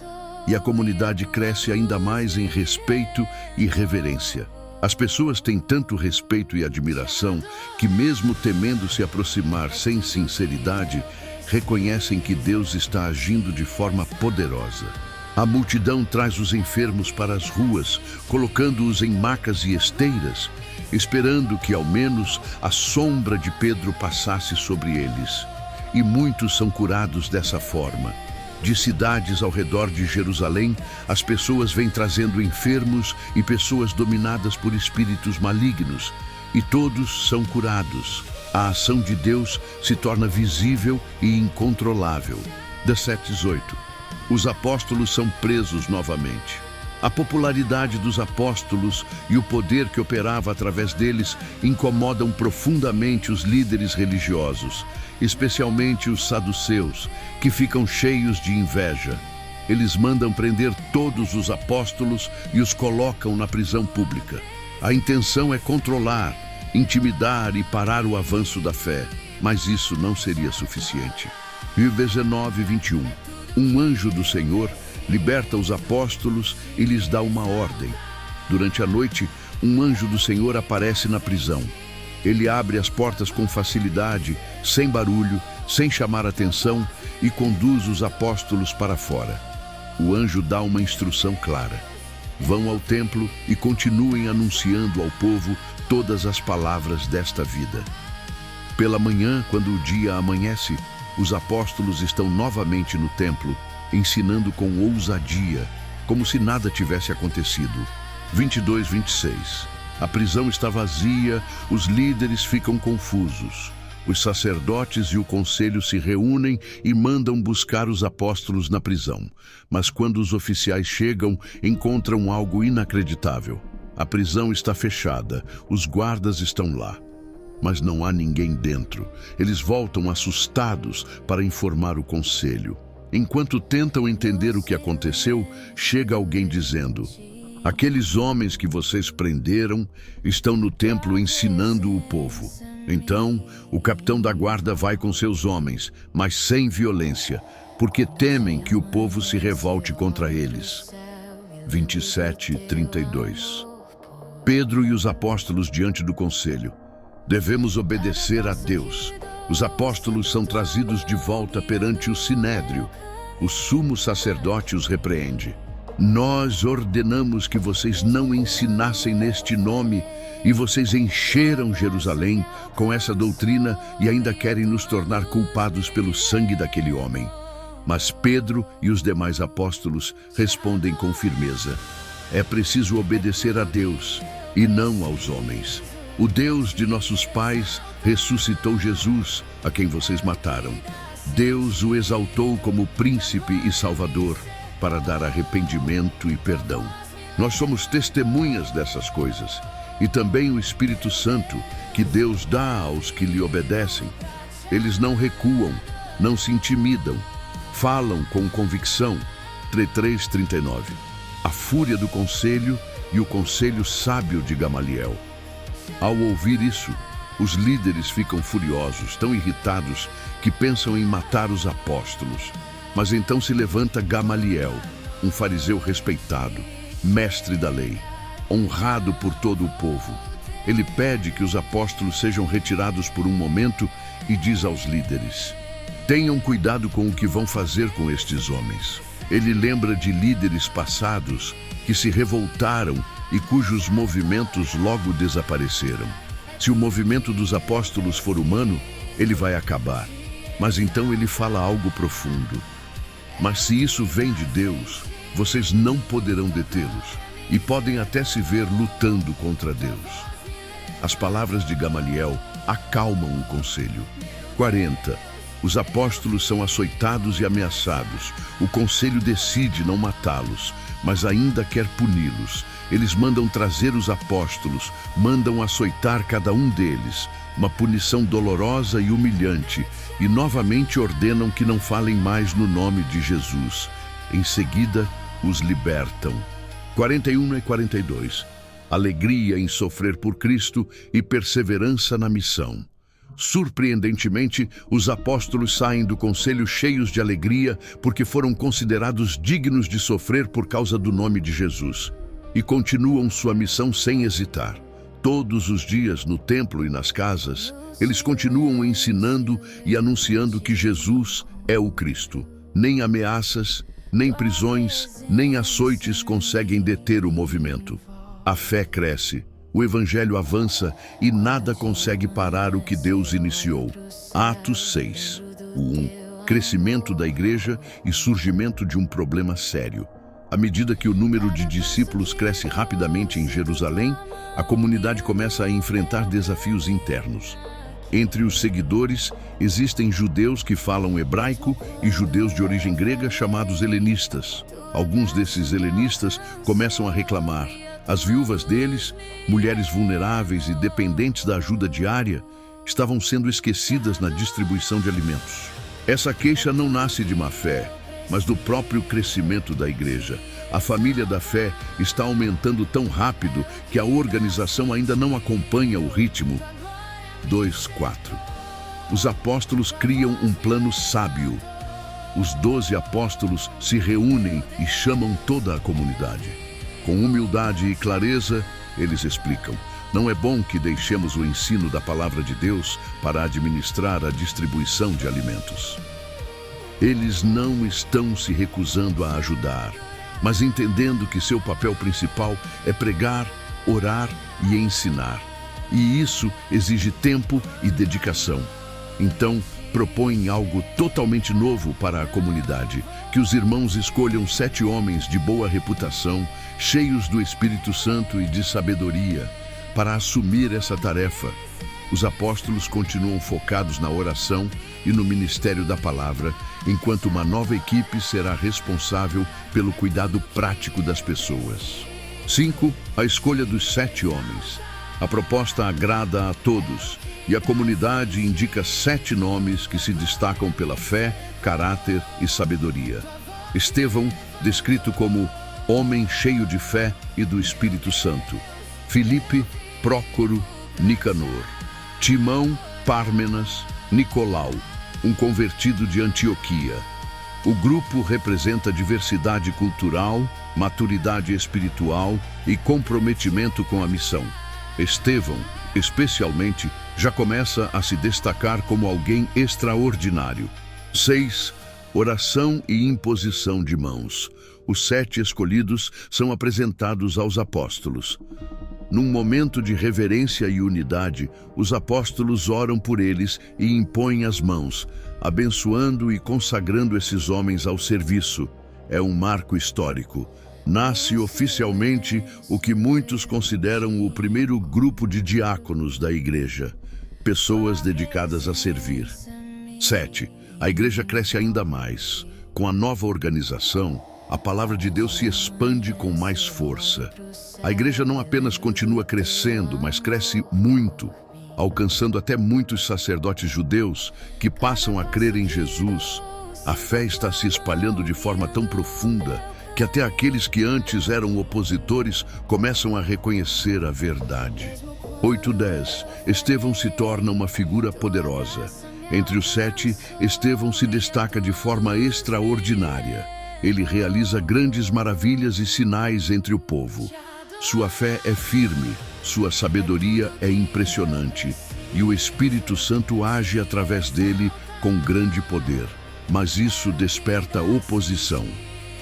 e a comunidade cresce ainda mais em respeito e reverência. As pessoas têm tanto respeito e admiração que, mesmo temendo se aproximar sem sinceridade, reconhecem que Deus está agindo de forma poderosa. A multidão traz os enfermos para as ruas, colocando-os em macas e esteiras, esperando que ao menos a sombra de Pedro passasse sobre eles. E muitos são curados dessa forma. De cidades ao redor de Jerusalém, as pessoas vêm trazendo enfermos e pessoas dominadas por espíritos malignos, e todos são curados. A ação de Deus se torna visível e incontrolável. 17:18. Os apóstolos são presos novamente. A popularidade dos apóstolos e o poder que operava através deles incomodam profundamente os líderes religiosos, especialmente os saduceus, que ficam cheios de inveja. Eles mandam prender todos os apóstolos e os colocam na prisão pública. A intenção é controlar, intimidar e parar o avanço da fé, mas isso não seria suficiente. E 19:21. Um anjo do Senhor liberta os apóstolos e lhes dá uma ordem. Durante a noite, um anjo do Senhor aparece na prisão. Ele abre as portas com facilidade, sem barulho, sem chamar atenção, e conduz os apóstolos para fora. O anjo dá uma instrução clara: vão ao templo e continuem anunciando ao povo todas as palavras desta vida. Pela manhã, quando o dia amanhece, os apóstolos estão novamente no templo, ensinando com ousadia, como se nada tivesse acontecido. 22:26. A prisão está vazia, os líderes ficam confusos. Os sacerdotes e o conselho se reúnem e mandam buscar os apóstolos na prisão. Mas quando os oficiais chegam, encontram algo inacreditável. A prisão está fechada, os guardas estão lá, mas não há ninguém dentro. Eles voltam assustados para informar o conselho. Enquanto tentam entender o que aconteceu, chega alguém dizendo: aqueles homens que vocês prenderam estão no templo ensinando o povo. Então, o capitão da guarda vai com seus homens, mas sem violência, porque temem que o povo se revolte contra eles. 27:32. Pedro e os apóstolos diante do conselho. Devemos obedecer a Deus. Os apóstolos são trazidos de volta perante o sinédrio. O sumo sacerdote os repreende. Nós ordenamos que vocês não ensinassem neste nome, E vocês encheram Jerusalém com essa doutrina e ainda querem nos tornar culpados pelo sangue daquele homem. Mas Pedro e os demais apóstolos respondem com firmeza: é preciso obedecer a Deus e não aos homens. O Deus de nossos pais ressuscitou Jesus, a quem vocês mataram. Deus o exaltou como príncipe e salvador para dar arrependimento e perdão. Nós somos testemunhas dessas coisas, e também o Espírito Santo, que Deus dá aos que lhe obedecem. Eles não recuam, não se intimidam, falam com convicção. 3:39. A fúria do conselho e o conselho sábio de Gamaliel. Ao ouvir isso, os líderes ficam furiosos, tão irritados que pensam em matar os apóstolos. Mas então se levanta Gamaliel, um fariseu respeitado, mestre da lei, honrado por todo o povo. Ele pede que os apóstolos sejam retirados por um momento e diz aos líderes: tenham cuidado com o que vão fazer com estes homens. Ele lembra de líderes passados que se revoltaram e cujos movimentos logo desapareceram. Se o movimento dos apóstolos for humano, ele vai acabar. Mas então ele fala algo profundo. Mas se isso vem de Deus, vocês não poderão detê-los e podem até se ver lutando contra Deus. As palavras de Gamaliel acalmam o conselho. 40. Os apóstolos são açoitados e ameaçados. O conselho decide não matá-los, mas ainda quer puni-los. Eles mandam trazer os apóstolos, mandam açoitar cada um deles, uma punição dolorosa e humilhante, e novamente ordenam que não falem mais no nome de Jesus. Em seguida, os libertam. 41 e 42. Alegria em sofrer por Cristo e perseverança na missão. Surpreendentemente, os apóstolos saem do conselho cheios de alegria porque foram considerados dignos de sofrer por causa do nome de Jesus. E continuam sua missão sem hesitar. Todos os dias, no templo e nas casas, eles continuam ensinando e anunciando que Jesus é o Cristo. Nem ameaças, nem prisões, nem açoites conseguem deter o movimento. A fé cresce, o evangelho avança e nada consegue parar o que Deus iniciou. Atos 6, 1. Crescimento da igreja e surgimento de um problema sério. À medida que o número de discípulos cresce rapidamente em Jerusalém, a comunidade começa a enfrentar desafios internos. Entre os seguidores, existem judeus que falam hebraico e judeus de origem grega chamados helenistas. Alguns desses helenistas começam a reclamar. As viúvas deles, mulheres vulneráveis e dependentes da ajuda diária, estavam sendo esquecidas na distribuição de alimentos. Essa queixa não nasce de má fé, mas do próprio crescimento da igreja. A família da fé está aumentando tão rápido que a organização ainda não acompanha o ritmo. 2:4. Os apóstolos criam um plano sábio. Os 12 apóstolos se reúnem e chamam toda a comunidade. Com humildade e clareza, eles explicam: não é bom que deixemos o ensino da palavra de Deus para administrar a distribuição de alimentos. Eles não estão se recusando a ajudar, mas entendendo que seu papel principal é pregar, orar e ensinar. E isso exige tempo e dedicação. Então, propõem algo totalmente novo para a comunidade, que os irmãos escolham 7 homens de boa reputação, cheios do Espírito Santo e de sabedoria, para assumir essa tarefa. Os apóstolos continuam focados na oração e no ministério da palavra, enquanto uma nova equipe será responsável pelo cuidado prático das pessoas. 5. A escolha dos 7 homens. A proposta agrada a todos, e a comunidade indica 7 nomes que se destacam pela fé, caráter e sabedoria. Estevão, descrito como homem cheio de fé e do Espírito Santo. Filipe, Prócoro, Nicanor. Timão, Pármenas, Nicolau, um convertido de Antioquia. O grupo representa diversidade cultural, maturidade espiritual e comprometimento com a missão. Estevão, especialmente, já começa a se destacar como alguém extraordinário. 6. Oração e imposição de mãos. Os 7 escolhidos são apresentados aos apóstolos. Num momento de reverência e unidade, os apóstolos oram por eles e impõem as mãos, abençoando e consagrando esses homens ao serviço. É um marco histórico. Nasce oficialmente o que muitos consideram o primeiro grupo de diáconos da igreja, pessoas dedicadas a servir. 7. A igreja cresce ainda mais. Com a nova organização, a palavra de Deus se expande com mais força. A igreja não apenas continua crescendo, mas cresce muito, alcançando até muitos sacerdotes judeus que passam a crer em Jesus. A fé está se espalhando de forma tão profunda que até aqueles que antes eram opositores começam a reconhecer a verdade. 8:10. Estevão se torna uma figura poderosa. Entre os 7, Estevão se destaca de forma extraordinária. Ele realiza grandes maravilhas e sinais entre o povo. Sua fé é firme, sua sabedoria é impressionante, e o Espírito Santo age através dele com grande poder. Mas isso desperta oposição.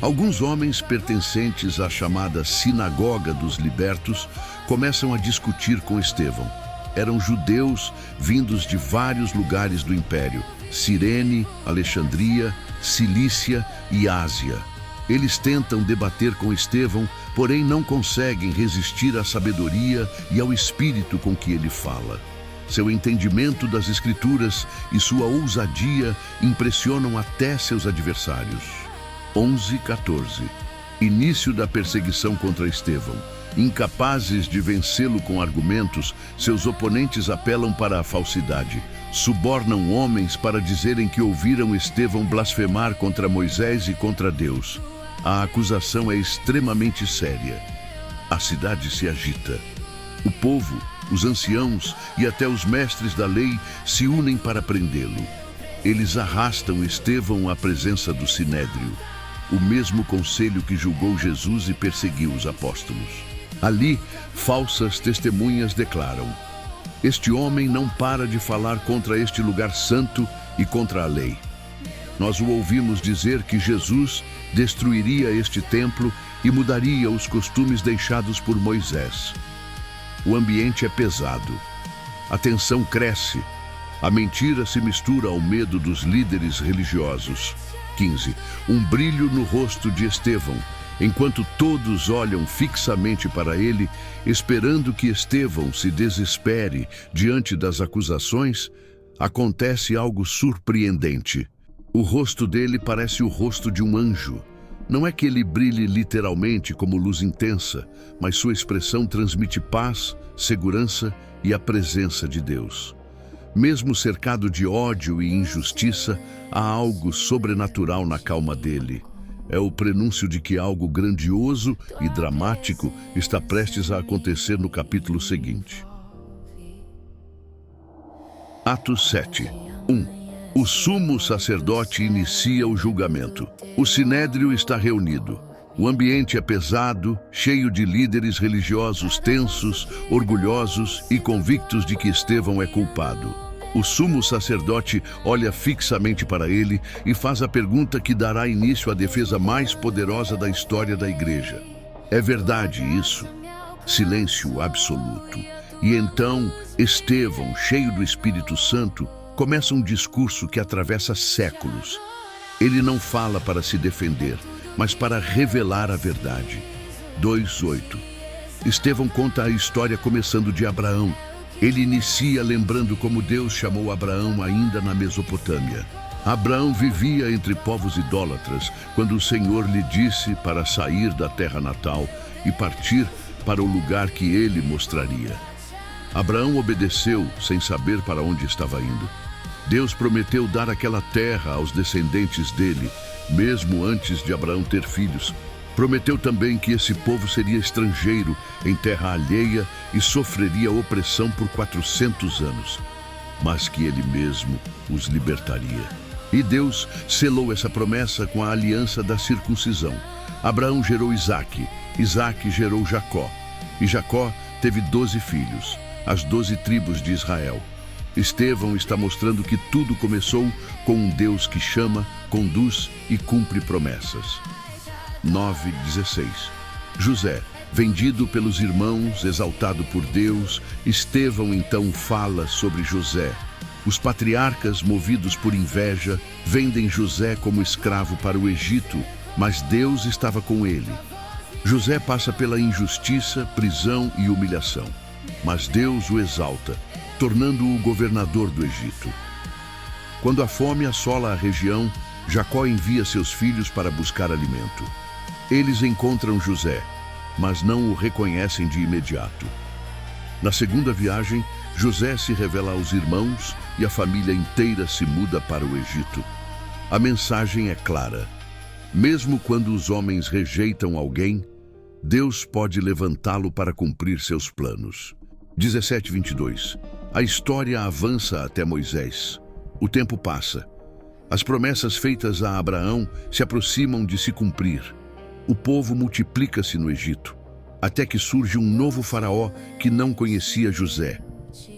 Alguns homens pertencentes à chamada Sinagoga dos Libertos começam a discutir com Estevão. Eram judeus vindos de vários lugares do Império: Cirene, Alexandria, Cilícia e Ásia. Eles tentam debater com Estevão, porém não conseguem resistir à sabedoria e ao espírito com que ele fala. Seu entendimento das Escrituras e sua ousadia impressionam até seus adversários. 11:14. Início da perseguição contra Estevão. Incapazes de vencê-lo com argumentos, seus oponentes apelam para a falsidade. Subornam homens para dizerem que ouviram Estevão blasfemar contra Moisés e contra Deus. A acusação é extremamente séria. A cidade se agita. O povo, os anciãos e até os mestres da lei se unem para prendê-lo. Eles arrastam Estevão à presença do Sinédrio, o mesmo conselho que julgou Jesus e perseguiu os apóstolos. Ali, falsas testemunhas declaram: este homem não para de falar contra este lugar santo e contra a lei. Nós o ouvimos dizer que Jesus destruiria este templo e mudaria os costumes deixados por Moisés. O ambiente é pesado. A tensão cresce. A mentira se mistura ao medo dos líderes religiosos. 15. Um brilho no rosto de Estevão. Enquanto todos olham fixamente para ele, esperando que Estevão se desespere diante das acusações, acontece algo surpreendente. O rosto dele parece o rosto de um anjo. Não é que ele brilhe literalmente como luz intensa, mas sua expressão transmite paz, segurança e a presença de Deus. Mesmo cercado de ódio e injustiça, há algo sobrenatural na calma dele. É o prenúncio de que algo grandioso e dramático está prestes a acontecer no capítulo seguinte. Atos 7. 1. O sumo sacerdote inicia o julgamento. O sinédrio está reunido. O ambiente é pesado, cheio de líderes religiosos tensos, orgulhosos e convictos de que Estevão é culpado. O sumo sacerdote olha fixamente para ele e faz a pergunta que dará início à defesa mais poderosa da história da igreja. É verdade isso? Silêncio absoluto. E então, Estevão, cheio do Espírito Santo, começa um discurso que atravessa séculos. Ele não fala para se defender, mas para revelar a verdade. 2:8. Estevão conta a história começando de Abraão. Ele inicia lembrando como Deus chamou Abraão ainda na Mesopotâmia. Abraão vivia entre povos idólatras quando o Senhor lhe disse para sair da terra natal e partir para o lugar que ele mostraria. Abraão obedeceu sem saber para onde estava indo. Deus prometeu dar aquela terra aos descendentes dele, mesmo antes de Abraão ter filhos. Prometeu também que esse povo seria estrangeiro em terra alheia e sofreria opressão por 400 anos, mas que ele mesmo os libertaria. E Deus selou essa promessa com a aliança da circuncisão. Abraão gerou Isaque, Isaque gerou Jacó, e Jacó teve 12 filhos, as 12 tribos de Israel. Estevão está mostrando que tudo começou com um Deus que chama, conduz e cumpre promessas. 9:16. José, Vendido pelos irmãos, exaltado por Deus, Estevão então fala sobre José. Os patriarcas, movidos por inveja, vendem José como escravo para o Egito, mas Deus estava com ele. José passa pela injustiça, prisão e humilhação, mas Deus o exalta, tornando-o governador do Egito. Quando a fome assola a região, Jacó envia seus filhos para buscar alimento. Eles encontram José, mas não o reconhecem de imediato. Na segunda viagem, José se revela aos irmãos e a família inteira se muda para o Egito. A mensagem é clara. Mesmo quando os homens rejeitam alguém, Deus pode levantá-lo para cumprir seus planos. 17:22. A história avança até Moisés. O tempo passa. As promessas feitas a Abraão se aproximam de se cumprir. O povo multiplica-se no Egito, até que surge um novo faraó que não conhecia José.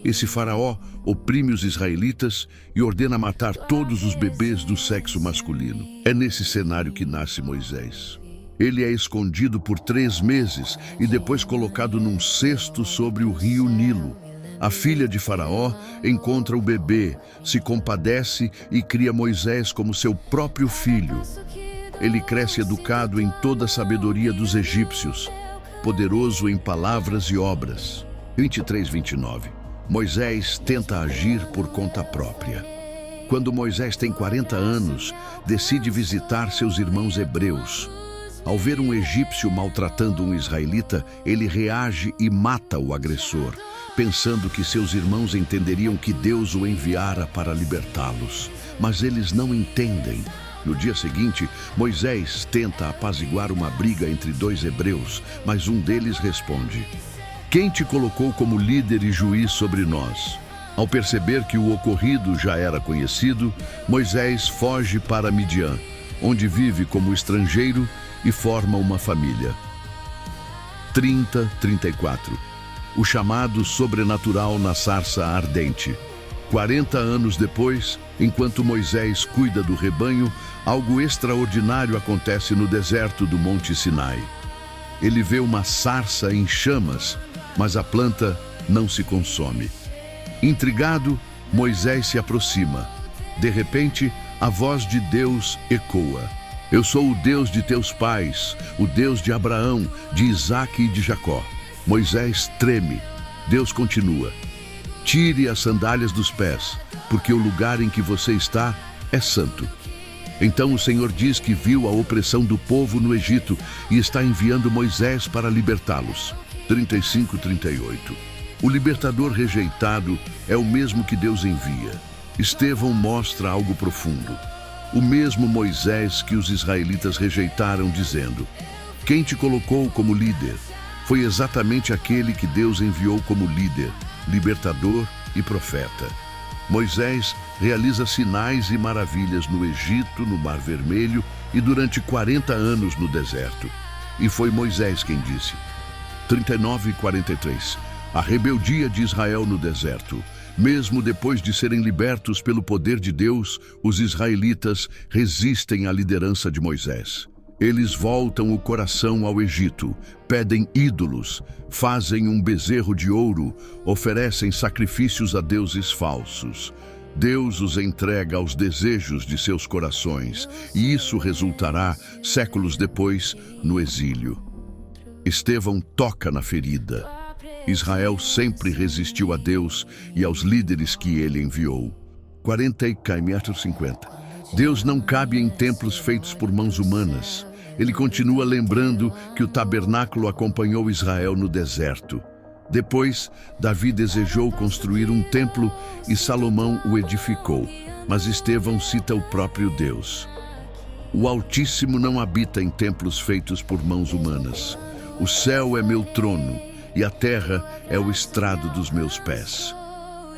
Esse faraó oprime os israelitas e ordena matar todos os bebês do sexo masculino. É nesse cenário que nasce Moisés. Ele é escondido por 3 meses e depois colocado num cesto sobre o rio Nilo. A filha de Faraó encontra o bebê, se compadece e cria Moisés como seu próprio filho. Ele cresce educado em toda a sabedoria dos egípcios, poderoso em palavras e obras. 23:29. Moisés tenta agir por conta própria. Quando Moisés tem 40 anos, decide visitar seus irmãos hebreus. Ao ver um egípcio maltratando um israelita, ele reage e mata o agressor, pensando que seus irmãos entenderiam que Deus o enviara para libertá-los. Mas eles não entendem. No dia seguinte, Moisés tenta apaziguar uma briga entre 2 hebreus, mas um deles responde: "Quem te colocou como líder e juiz sobre nós?" Ao perceber que o ocorrido já era conhecido, Moisés foge para Midian, onde vive como estrangeiro e forma uma família. 30:34. O chamado sobrenatural na sarça ardente. 40 anos depois, enquanto Moisés cuida do rebanho, algo extraordinário acontece no deserto do Monte Sinai. Ele vê uma sarça em chamas, mas a planta não se consome. Intrigado, Moisés se aproxima. De repente, a voz de Deus ecoa: "Eu sou o Deus de teus pais, o Deus de Abraão, de Isaque e de Jacó." Moisés treme. Deus continua: "Tire as sandálias dos pés, porque o lugar em que você está é santo." Então o Senhor diz que viu a opressão do povo no Egito e está enviando Moisés para libertá-los. 35:38. O libertador rejeitado é o mesmo que Deus envia. Estevão mostra algo profundo. O mesmo Moisés que os israelitas rejeitaram, dizendo: "Quem te colocou como líder?" Foi exatamente aquele que Deus enviou como líder, libertador e profeta. Moisés realiza sinais e maravilhas no Egito, no Mar Vermelho e durante 40 anos no deserto. E foi Moisés quem disse. 39:43. A rebeldia de Israel no deserto. Mesmo depois de serem libertos pelo poder de Deus, os israelitas resistem à liderança de Moisés. Eles voltam o coração ao Egito, pedem ídolos, fazem um bezerro de ouro, oferecem sacrifícios a deuses falsos. Deus os entrega aos desejos de seus corações, e isso resultará, séculos depois, no exílio. Estevão toca na ferida. Israel sempre resistiu a Deus e aos líderes que ele enviou. 40:50. Deus não cabe em templos feitos por mãos humanas. Ele continua lembrando que o tabernáculo acompanhou Israel no deserto. Depois, Davi desejou construir um templo e Salomão o edificou, mas Estevão cita o próprio Deus. O Altíssimo não habita em templos feitos por mãos humanas. O céu é meu trono e a terra é o estrado dos meus pés.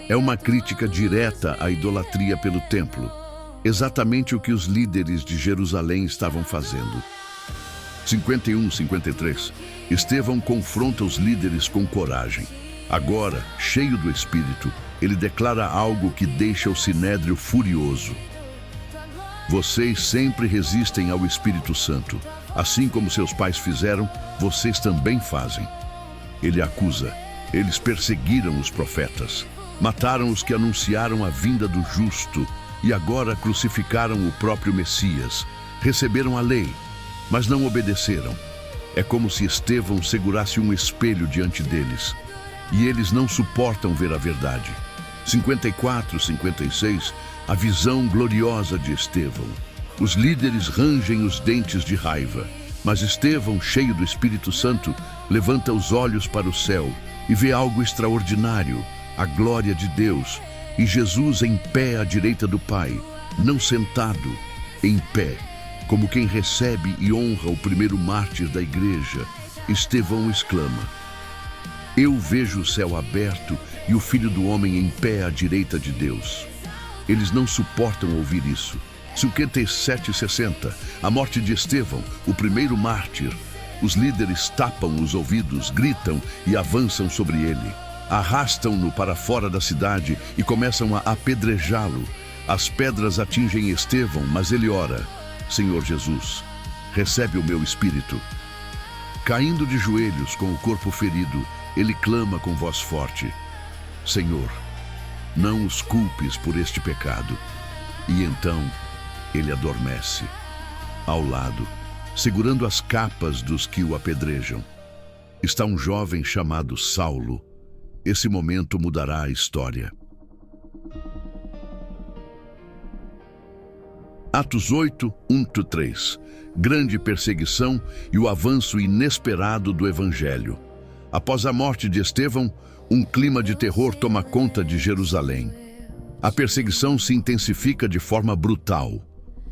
É uma crítica direta à idolatria pelo templo, exatamente o que os líderes de Jerusalém estavam fazendo. 51:53. Estevão confronta os líderes com coragem. Agora, cheio do Espírito, ele declara algo que deixa o Sinédrio furioso. Vocês sempre resistem ao Espírito Santo. Assim como seus pais fizeram, vocês também fazem. Ele acusa. Eles perseguiram os profetas, mataram os que anunciaram a vinda do justo e agora crucificaram o próprio Messias. Receberam a lei, mas não obedeceram. É como se Estevão segurasse um espelho diante deles. E eles não suportam ver a verdade. 54, 56, a visão gloriosa de Estevão. Os líderes rangem os dentes de raiva, mas Estevão, cheio do Espírito Santo, levanta os olhos para o céu e vê algo extraordinário, a glória de Deus, e Jesus em pé à direita do Pai, não sentado, em pé, como quem recebe e honra o primeiro mártir da igreja. Estevão exclama: eu vejo o céu aberto e o Filho do Homem em pé à direita de Deus. Eles não suportam ouvir isso. 57:60, a morte de Estevão, o primeiro mártir. Os líderes tapam os ouvidos, gritam e avançam sobre ele. Arrastam-no para fora da cidade e começam a apedrejá-lo. As pedras atingem Estevão, mas ele ora: Senhor Jesus, recebe o meu espírito. Caindo de joelhos com o corpo ferido, ele clama com voz forte: Senhor, não os culpes por este pecado. E então ele adormece. Ao lado, segurando as capas dos que o apedrejam, está um jovem chamado Saulo. Esse momento mudará a história. Atos 8, 1-3. Grande perseguição e o avanço inesperado do Evangelho. Após a morte de Estevão, um clima de terror toma conta de Jerusalém. A perseguição se intensifica de forma brutal.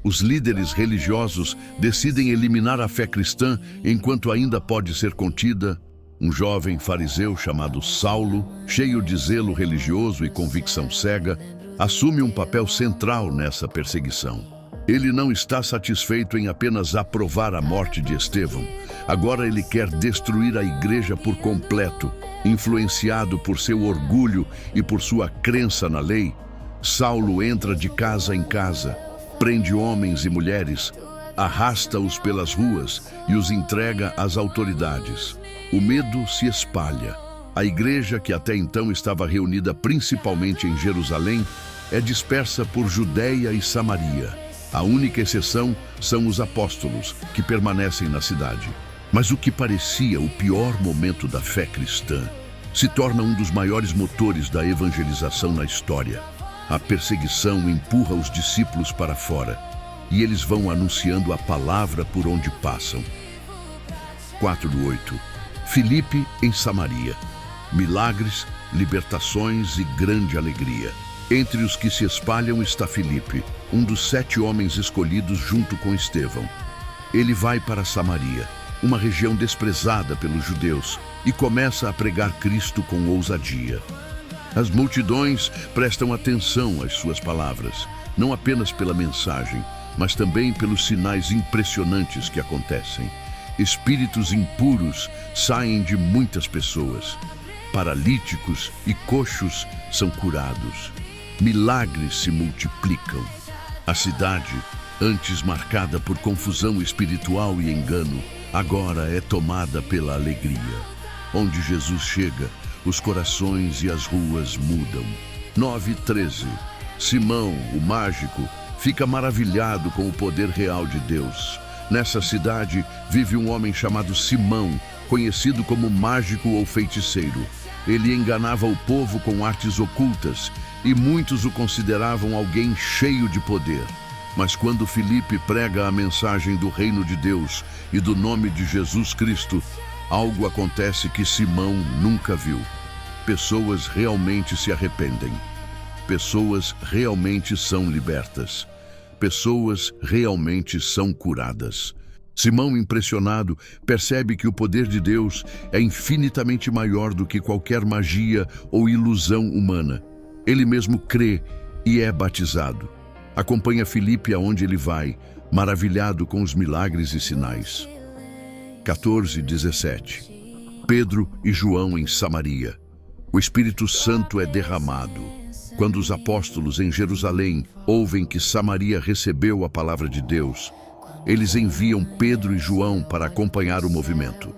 Os líderes religiosos decidem eliminar a fé cristã enquanto ainda pode ser contida. Um jovem fariseu chamado Saulo, cheio de zelo religioso e convicção cega, assume um papel central nessa perseguição. Ele não está satisfeito em apenas aprovar a morte de Estevão. Agora ele quer destruir a igreja por completo. Influenciado por seu orgulho e por sua crença na lei, Saulo entra de casa em casa, prende homens e mulheres, arrasta-os pelas ruas e os entrega às autoridades. O medo se espalha. A igreja, que até então estava reunida principalmente em Jerusalém, é dispersa por Judeia e Samaria. A única exceção são os apóstolos, que permanecem na cidade. Mas o que parecia o pior momento da fé cristã se torna um dos maiores motores da evangelização na história. A perseguição empurra os discípulos para fora e eles vão anunciando a palavra por onde passam. 4:8. Filipe em Samaria. Milagres, libertações e grande alegria. Entre os que se espalham está Filipe, um dos 7 homens escolhidos junto com Estevão. Ele vai para Samaria, uma região desprezada pelos judeus, e começa a pregar Cristo com ousadia. As multidões prestam atenção às suas palavras, não apenas pela mensagem, mas também pelos sinais impressionantes que acontecem. Espíritos impuros saem de muitas pessoas. Paralíticos e coxos são curados. Milagres se multiplicam. A cidade, antes marcada por confusão espiritual e engano, agora é tomada pela alegria. Onde Jesus chega, os corações e as ruas mudam. 9:13. Simão, o mágico, fica maravilhado com o poder real de Deus. Nessa cidade vive um homem chamado Simão, conhecido como mágico ou feiticeiro. Ele enganava o povo com artes ocultas e muitos o consideravam alguém cheio de poder. Mas quando Filipe prega a mensagem do reino de Deus e do nome de Jesus Cristo, algo acontece que Simão nunca viu. Pessoas realmente se arrependem. Pessoas realmente são libertas. Pessoas realmente são curadas. Simão, impressionado, percebe que o poder de Deus é infinitamente maior do que qualquer magia ou ilusão humana. Ele mesmo crê e é batizado. Acompanha Filipe aonde ele vai, maravilhado com os milagres e sinais. 14:17. Pedro e João em Samaria. O Espírito Santo é derramado. Quando os apóstolos em Jerusalém ouvem que Samaria recebeu a palavra de Deus, eles enviam Pedro e João para acompanhar o movimento.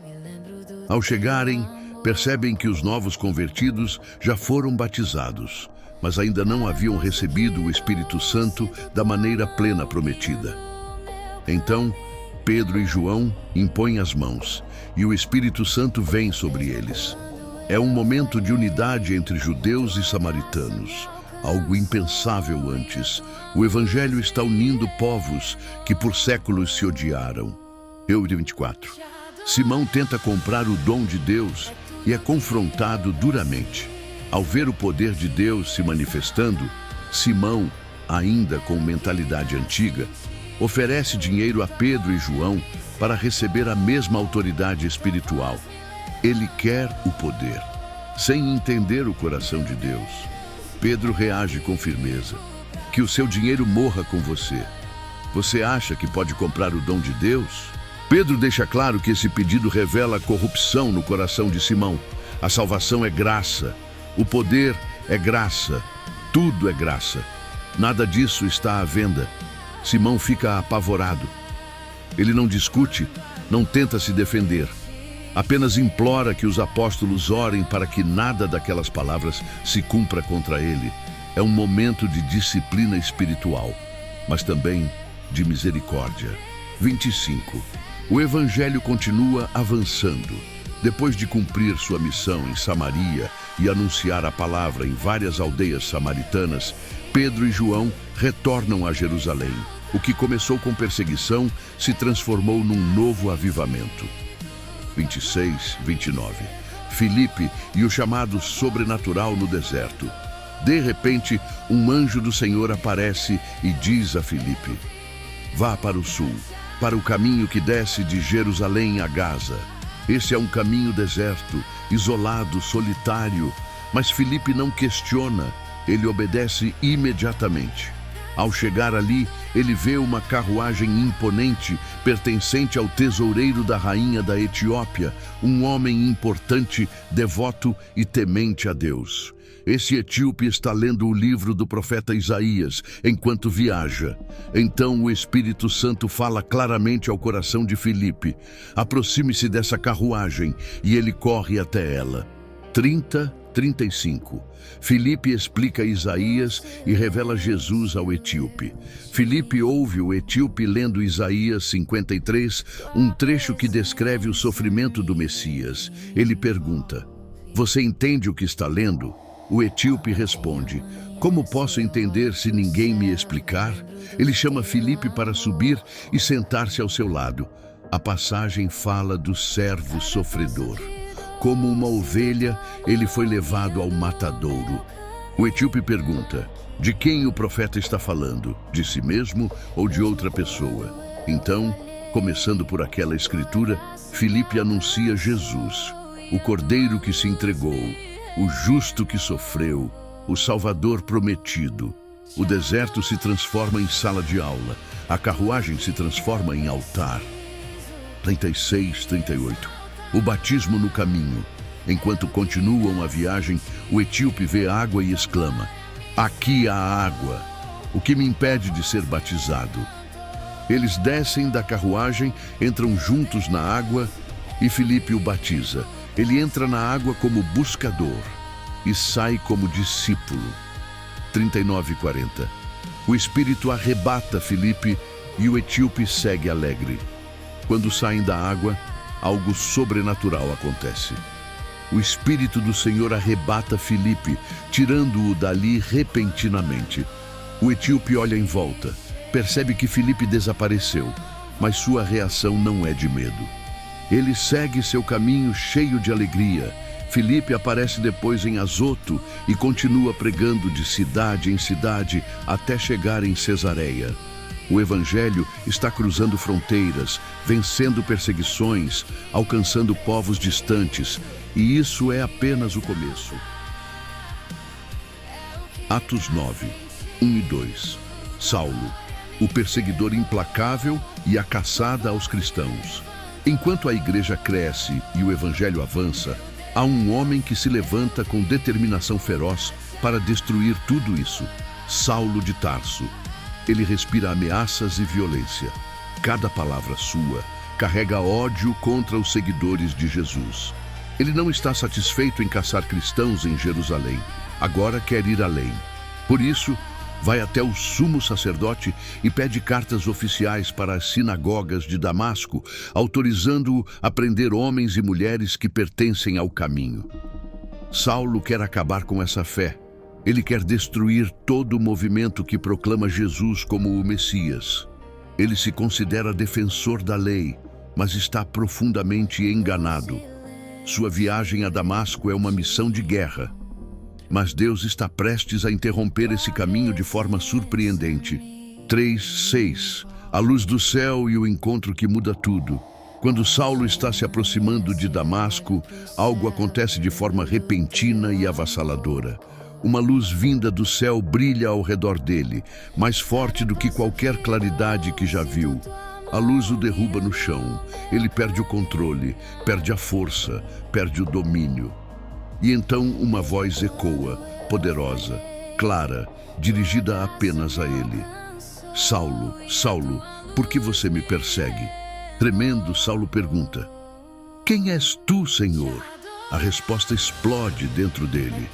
Ao chegarem, percebem que os novos convertidos já foram batizados, mas ainda não haviam recebido o Espírito Santo da maneira plena prometida. Então, Pedro e João impõem as mãos e o Espírito Santo vem sobre eles. É um momento de unidade entre judeus e samaritanos, algo impensável antes. O Evangelho está unindo povos que por séculos se odiaram. Êxodo 24. Simão tenta comprar o dom de Deus e é confrontado duramente. Ao ver o poder de Deus se manifestando, Simão, ainda com mentalidade antiga, oferece dinheiro a Pedro e João para receber a mesma autoridade espiritual. Ele quer o poder, sem entender o coração de Deus. Pedro reage com firmeza. Que o seu dinheiro morra com você. Você acha que pode comprar o dom de Deus? Pedro deixa claro que esse pedido revela a corrupção no coração de Simão. A salvação é graça. O poder é graça. Tudo é graça. Nada disso está à venda. Simão fica apavorado. Ele não discute, não tenta se defender. Apenas implora que os apóstolos orem para que nada daquelas palavras se cumpra contra ele. É um momento de disciplina espiritual, mas também de misericórdia. 25. O Evangelho continua avançando. Depois de cumprir sua missão em Samaria e anunciar a palavra em várias aldeias samaritanas, Pedro e João retornam a Jerusalém. O que começou com perseguição se transformou num novo avivamento. 26, 29. Filipe e o chamado sobrenatural no deserto. De repente, um anjo do Senhor aparece e diz a Filipe: vá para o sul, para o caminho que desce de Jerusalém a Gaza. Esse é um caminho deserto, isolado, solitário, mas Filipe não questiona, ele obedece imediatamente. Ao chegar ali, ele vê uma carruagem imponente pertencente ao tesoureiro da rainha da Etiópia, um homem importante, devoto e temente a Deus. Esse etíope está lendo o livro do profeta Isaías enquanto viaja. Então o Espírito Santo fala claramente ao coração de Filipe: aproxime-se dessa carruagem, e ele corre até ela. 35. Filipe explica Isaías e revela Jesus ao etíope. Filipe ouve o etíope lendo Isaías 53, um trecho que descreve o sofrimento do Messias. Ele pergunta: você entende o que está lendo? O etíope responde: como posso entender se ninguém me explicar? Ele chama Filipe para subir e sentar-se ao seu lado. A passagem fala do servo sofredor. Como uma ovelha, ele foi levado ao matadouro. O etíope pergunta: de quem o profeta está falando? De si mesmo ou de outra pessoa? Então, começando por aquela escritura, Filipe anuncia Jesus, o cordeiro que se entregou, o justo que sofreu, o Salvador prometido. O deserto se transforma em sala de aula, a carruagem se transforma em altar. 36, 38. O batismo no caminho. Enquanto continuam a viagem, o etíope vê água e exclama: aqui há água. O que me impede de ser batizado? Eles descem da carruagem, entram juntos na água e Filipe o batiza. Ele entra na água como buscador e sai como discípulo. 39 e 40. O Espírito arrebata Filipe e o etíope segue alegre. Quando saem da água, algo sobrenatural acontece. O Espírito do Senhor arrebata Filipe, tirando-o dali repentinamente. O etíope olha em volta, percebe que Filipe desapareceu, mas sua reação não é de medo. Ele segue seu caminho cheio de alegria. Filipe aparece depois em Azoto e continua pregando de cidade em cidade até chegar em Cesareia. O Evangelho está cruzando fronteiras, vencendo perseguições, alcançando povos distantes, e isso é apenas o começo. Atos 9, 1 e 2. Saulo, o perseguidor implacável e a caçada aos cristãos. Enquanto a igreja cresce e o Evangelho avança, há um homem que se levanta com determinação feroz para destruir tudo isso: Saulo de Tarso. Ele respira ameaças e violência. cada palavra sua carrega ódio contra os seguidores de Jesus. Ele não está satisfeito em caçar cristãos em Jerusalém. Agora quer ir além. Por isso, vai até o sumo sacerdote e pede cartas oficiais para as sinagogas de Damasco, autorizando-o a prender homens e mulheres que pertencem ao caminho. Saulo quer acabar com essa fé. Ele quer destruir todo o movimento que proclama Jesus como o Messias. Ele se considera defensor da lei, mas está profundamente enganado. Sua viagem a Damasco é uma missão de guerra. Mas Deus está prestes a interromper esse caminho de forma surpreendente. 3:6. A luz do céu e o encontro que muda tudo. Quando Saulo está se aproximando de Damasco, algo acontece de forma repentina e avassaladora. Uma luz vinda do céu brilha ao redor dele, mais forte do que qualquer claridade que já viu. A luz o derruba no chão. Ele perde o controle, perde a força, perde o domínio. E então uma voz ecoa, poderosa, clara, dirigida apenas a ele. Saulo, Saulo, por que você me persegue? Tremendo, Saulo pergunta: Quem és tu, Senhor? A resposta explode dentro dele.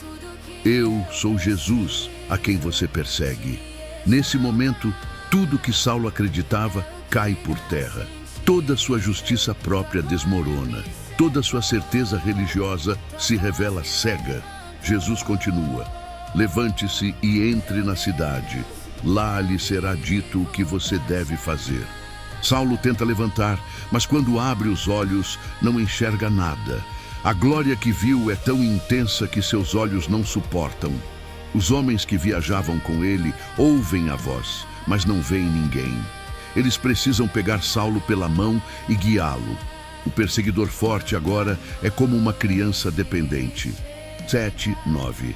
Eu sou Jesus, a quem você persegue. Nesse momento, tudo que Saulo acreditava cai por terra. Toda sua justiça própria desmorona. Toda sua certeza religiosa se revela cega. Jesus continua: Levante-se e entre na cidade. Lá lhe será dito o que você deve fazer. Saulo tenta levantar, mas quando abre os olhos, não enxerga nada. A glória que viu é tão intensa que seus olhos não suportam. Os homens que viajavam com ele ouvem a voz, mas não veem ninguém. Eles precisam pegar Saulo pela mão e guiá-lo. O perseguidor forte agora é como uma criança dependente. 7:9.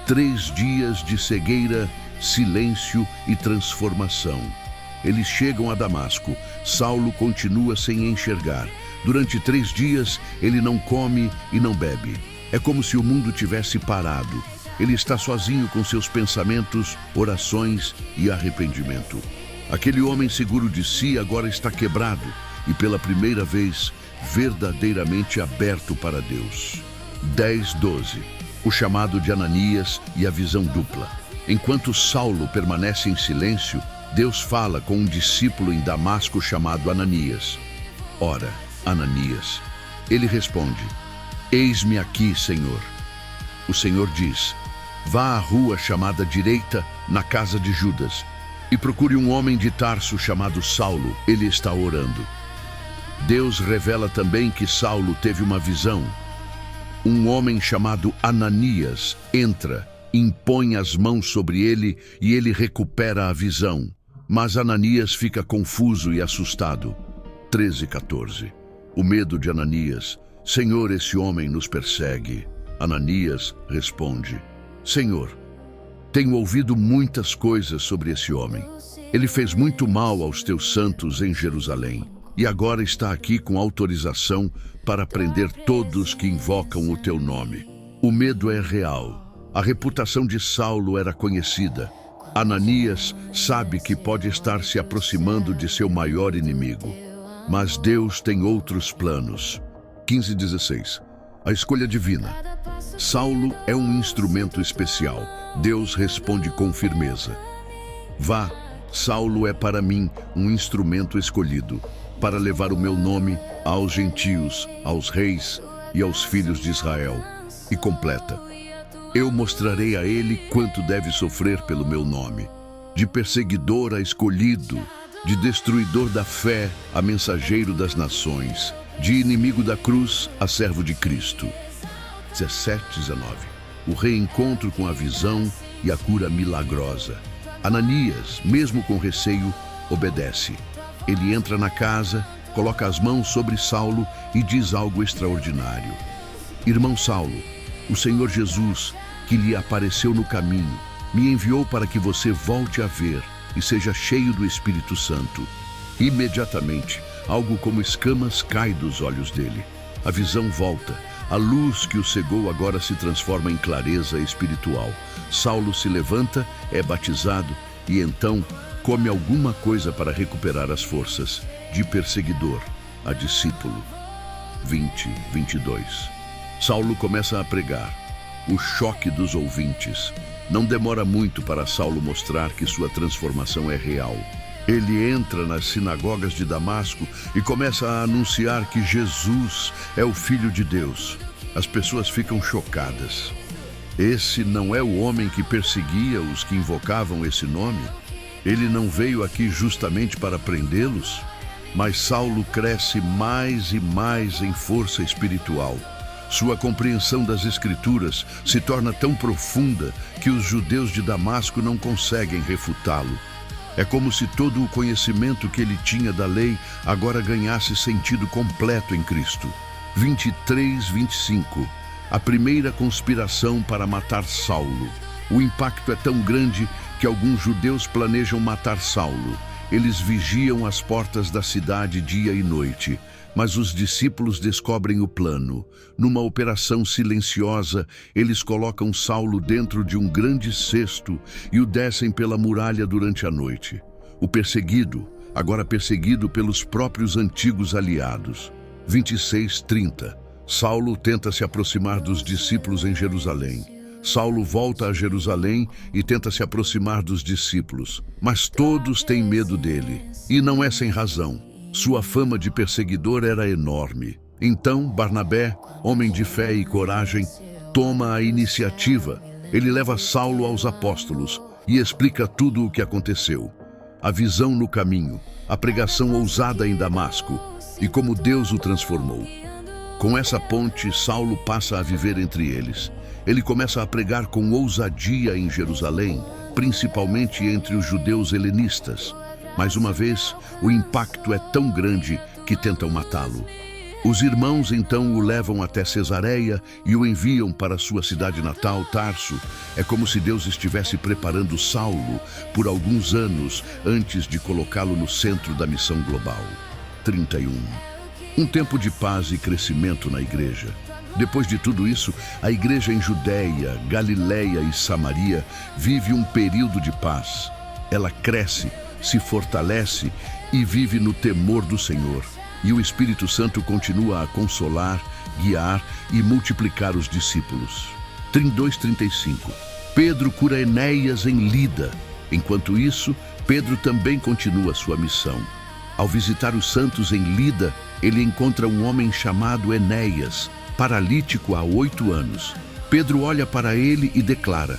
3 dias de cegueira, silêncio e transformação. Eles chegam a Damasco. Saulo continua sem enxergar. Durante 3 dias, ele não come e não bebe. É como se o mundo tivesse parado. Ele está sozinho com seus pensamentos, orações e arrependimento. Aquele homem seguro de si agora está quebrado e, pela primeira vez, verdadeiramente aberto para Deus. 10:12. O chamado de Ananias e a visão dupla. Enquanto Saulo permanece em silêncio, Deus fala com um discípulo em Damasco chamado Ananias. Ora, Ananias. Ele responde: Eis-me aqui, Senhor. O Senhor diz: Vá à rua chamada Direita, na casa de Judas, e procure um homem de Tarso chamado Saulo. Ele está orando. Deus revela também que Saulo teve uma visão. Um homem chamado Ananias entra, impõe as mãos sobre ele e ele recupera a visão. Mas Ananias fica confuso e assustado. 13:14. O medo de Ananias. Senhor, esse homem nos persegue. Ananias responde: Senhor, tenho ouvido muitas coisas sobre esse homem. Ele fez muito mal aos teus santos em Jerusalém e agora está aqui com autorização para prender todos que invocam o teu nome. O medo é real. A reputação de Saulo era conhecida. Ananias sabe que pode estar se aproximando de seu maior inimigo. Mas Deus tem outros planos. 15:16. A escolha divina. Saulo é um instrumento especial. Deus responde com firmeza. Vá, Saulo é para mim um instrumento escolhido, para levar o meu nome aos gentios, aos reis e aos filhos de Israel. E completa: eu mostrarei a ele quanto deve sofrer pelo meu nome. De perseguidor a escolhido, de destruidor da fé a mensageiro das nações, de inimigo da cruz a servo de Cristo. 17:19. O reencontro com a visão e a cura milagrosa. Ananias, mesmo com receio, obedece. Ele entra na casa, coloca as mãos sobre Saulo e diz algo extraordinário. Irmão Saulo, o Senhor Jesus, que lhe apareceu no caminho, me enviou para que você volte a ver e seja cheio do Espírito Santo. Imediatamente, algo como escamas cai dos olhos dele. A visão volta. A luz que o cegou agora se transforma em clareza espiritual. Saulo se levanta, é batizado e então come alguma coisa para recuperar as forças, de perseguidor a discípulo. 20:22. Saulo começa a pregar. O choque dos ouvintes. Não demora muito para Saulo mostrar que sua transformação é real. Ele entra nas sinagogas de Damasco e começa a anunciar que Jesus é o Filho de Deus. As pessoas ficam chocadas. Esse não é o homem que perseguia os que invocavam esse nome? Ele não veio aqui justamente para prendê-los? Mas Saulo cresce mais e mais em força espiritual. Sua compreensão das Escrituras se torna tão profunda que os judeus de Damasco não conseguem refutá-lo. É como se todo o conhecimento que ele tinha da lei agora ganhasse sentido completo em Cristo. 23:25. A primeira conspiração para matar Saulo. O impacto é tão grande que alguns judeus planejam matar Saulo. Eles vigiam as portas da cidade dia e noite, mas os discípulos descobrem o plano. Numa operação silenciosa, eles colocam Saulo dentro de um grande cesto e o descem pela muralha durante a noite. O perseguido, agora perseguido pelos próprios antigos aliados. 26:30. Saulo tenta se aproximar dos discípulos em Jerusalém. Saulo volta a Jerusalém e tenta se aproximar dos discípulos, mas todos têm medo dele, e não é sem razão. Sua fama de perseguidor era enorme. Então, Barnabé, homem de fé e coragem, toma a iniciativa. Ele leva Saulo aos apóstolos e explica tudo o que aconteceu. A visão no caminho, a pregação ousada em Damasco e como Deus o transformou. Com essa ponte, Saulo passa a viver entre eles. Ele começa a pregar com ousadia em Jerusalém, principalmente entre os judeus helenistas. Mais uma vez, o impacto é tão grande que tentam matá-lo. Os irmãos então o levam até Cesareia e o enviam para sua cidade natal, Tarso. É como se Deus estivesse preparando Saulo por alguns anos antes de colocá-lo no centro da missão global. 31. Um tempo de paz e crescimento na igreja. Depois de tudo isso, a igreja em Judeia, Galileia e Samaria vive um período de paz. Ela cresce, se fortalece e vive no temor do Senhor. E o Espírito Santo continua a consolar, guiar e multiplicar os discípulos. 32:35. Pedro cura Enéas em Lida. Enquanto isso, Pedro também continua sua missão. Ao visitar os santos em Lida, ele encontra um homem chamado Enéas, paralítico há 8 anos. Pedro olha para ele e declara: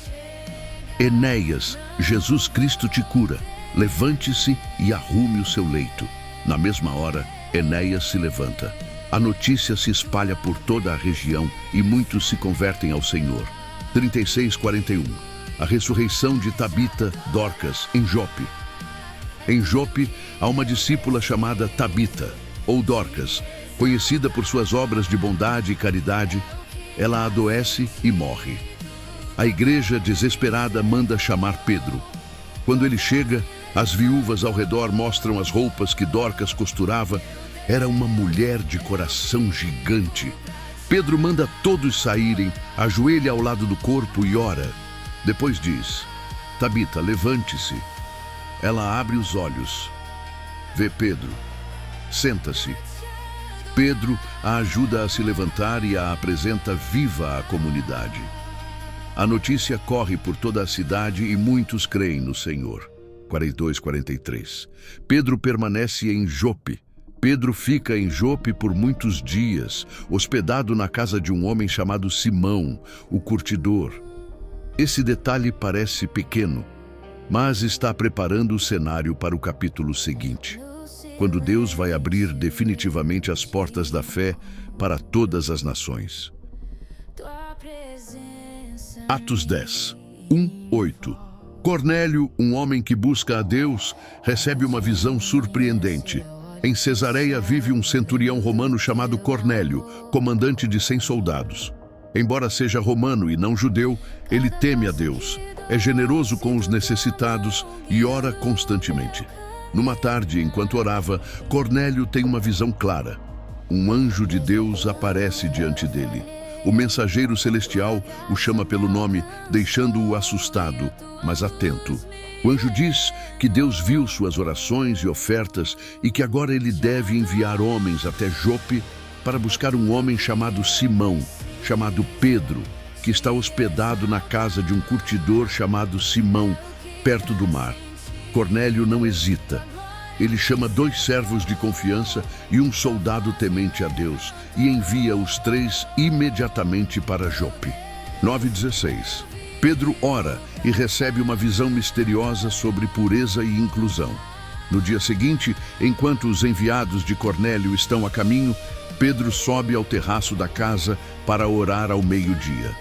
Enéas, Jesus Cristo te cura. Levante-se e arrume o seu leito. Na mesma hora, Enéas se levanta. A notícia se espalha por toda a região e muitos se convertem ao Senhor. 36:41. A ressurreição de Tabita, Dorcas, em Jope. Em Jope, há uma discípula chamada Tabita, ou Dorcas, conhecida por suas obras de bondade e caridade. Ela adoece e morre. A igreja, desesperada, manda chamar Pedro. Quando ele chega, as viúvas ao redor mostram as roupas que Dorcas costurava. Era uma mulher de coração gigante. Pedro manda todos saírem, ajoelha ao lado do corpo e ora. Depois diz: Tabita, levante-se. Ela abre os olhos. Vê Pedro. Senta-se. Pedro a ajuda a se levantar e a apresenta viva à comunidade. A notícia corre por toda a cidade e muitos creem no Senhor. 42:43. Pedro permanece em Jope. Pedro fica em Jope por muitos dias, hospedado na casa de um homem chamado Simão, o curtidor. Esse detalhe parece pequeno, mas está preparando o cenário para o capítulo seguinte, quando Deus vai abrir definitivamente as portas da fé para todas as nações. Atos 10, 1-8. Cornélio, um homem que busca a Deus, recebe uma visão surpreendente. Em Cesareia vive um centurião romano chamado Cornélio, comandante de 100 soldados. Embora seja romano e não judeu, ele teme a Deus, é generoso com os necessitados e ora constantemente. Numa tarde, enquanto orava, Cornélio tem uma visão clara. Um anjo de Deus aparece diante dele. O mensageiro celestial o chama pelo nome, deixando-o assustado, mas atento. O anjo diz que Deus viu suas orações e ofertas e que agora ele deve enviar homens até Jope para buscar um homem chamado Simão, chamado Pedro, que está hospedado na casa de um curtidor chamado Simão, perto do mar. Cornélio não hesita. Ele chama 2 servos de confiança e um soldado temente a Deus e envia os 3 imediatamente para Jope. 9:16. Pedro ora e recebe uma visão misteriosa sobre pureza e inclusão. No dia seguinte, enquanto os enviados de Cornélio estão a caminho, Pedro sobe ao terraço da casa para orar ao meio-dia.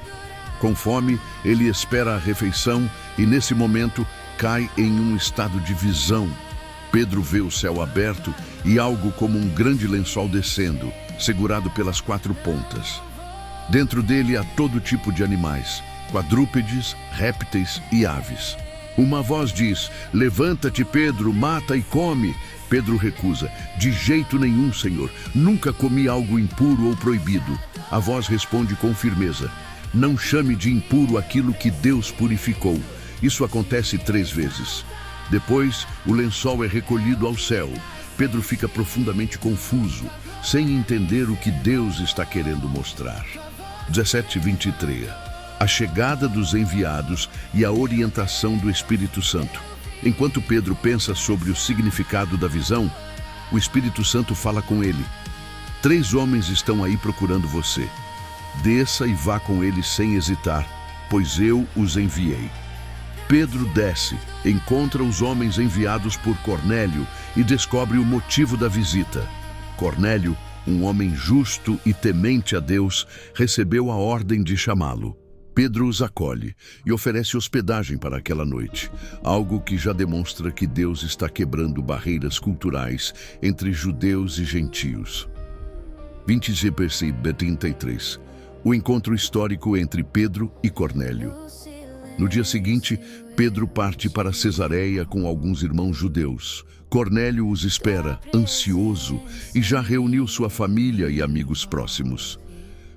Com fome, ele espera a refeição e, nesse momento, cai em um estado de visão. Pedro vê o céu aberto e algo como um grande lençol descendo, segurado pelas 4 pontas. Dentro dele há todo tipo de animais, quadrúpedes, répteis e aves. Uma voz diz: "Levanta-te, Pedro, mata e come." Pedro recusa: "De jeito nenhum, Senhor. Nunca comi algo impuro ou proibido." A voz responde com firmeza: "Não chame de impuro aquilo que Deus purificou." Isso acontece 3 vezes. Depois, o lençol é recolhido ao céu. Pedro fica profundamente confuso, sem entender o que Deus está querendo mostrar. 17:23. A chegada dos enviados e a orientação do Espírito Santo. Enquanto Pedro pensa sobre o significado da visão, o Espírito Santo fala com ele: "3 homens estão aí procurando você. Desça e vá com eles sem hesitar, pois eu os enviei." Pedro desce, encontra os homens enviados por Cornélio e descobre o motivo da visita. Cornélio, um homem justo e temente a Deus, recebeu a ordem de chamá-lo. Pedro os acolhe e oferece hospedagem para aquela noite, algo que já demonstra que Deus está quebrando barreiras culturais entre judeus e gentios. 20:33. O encontro histórico entre Pedro e Cornélio. No dia seguinte, Pedro parte para Cesareia com alguns irmãos judeus. Cornélio os espera, ansioso, e já reuniu sua família e amigos próximos.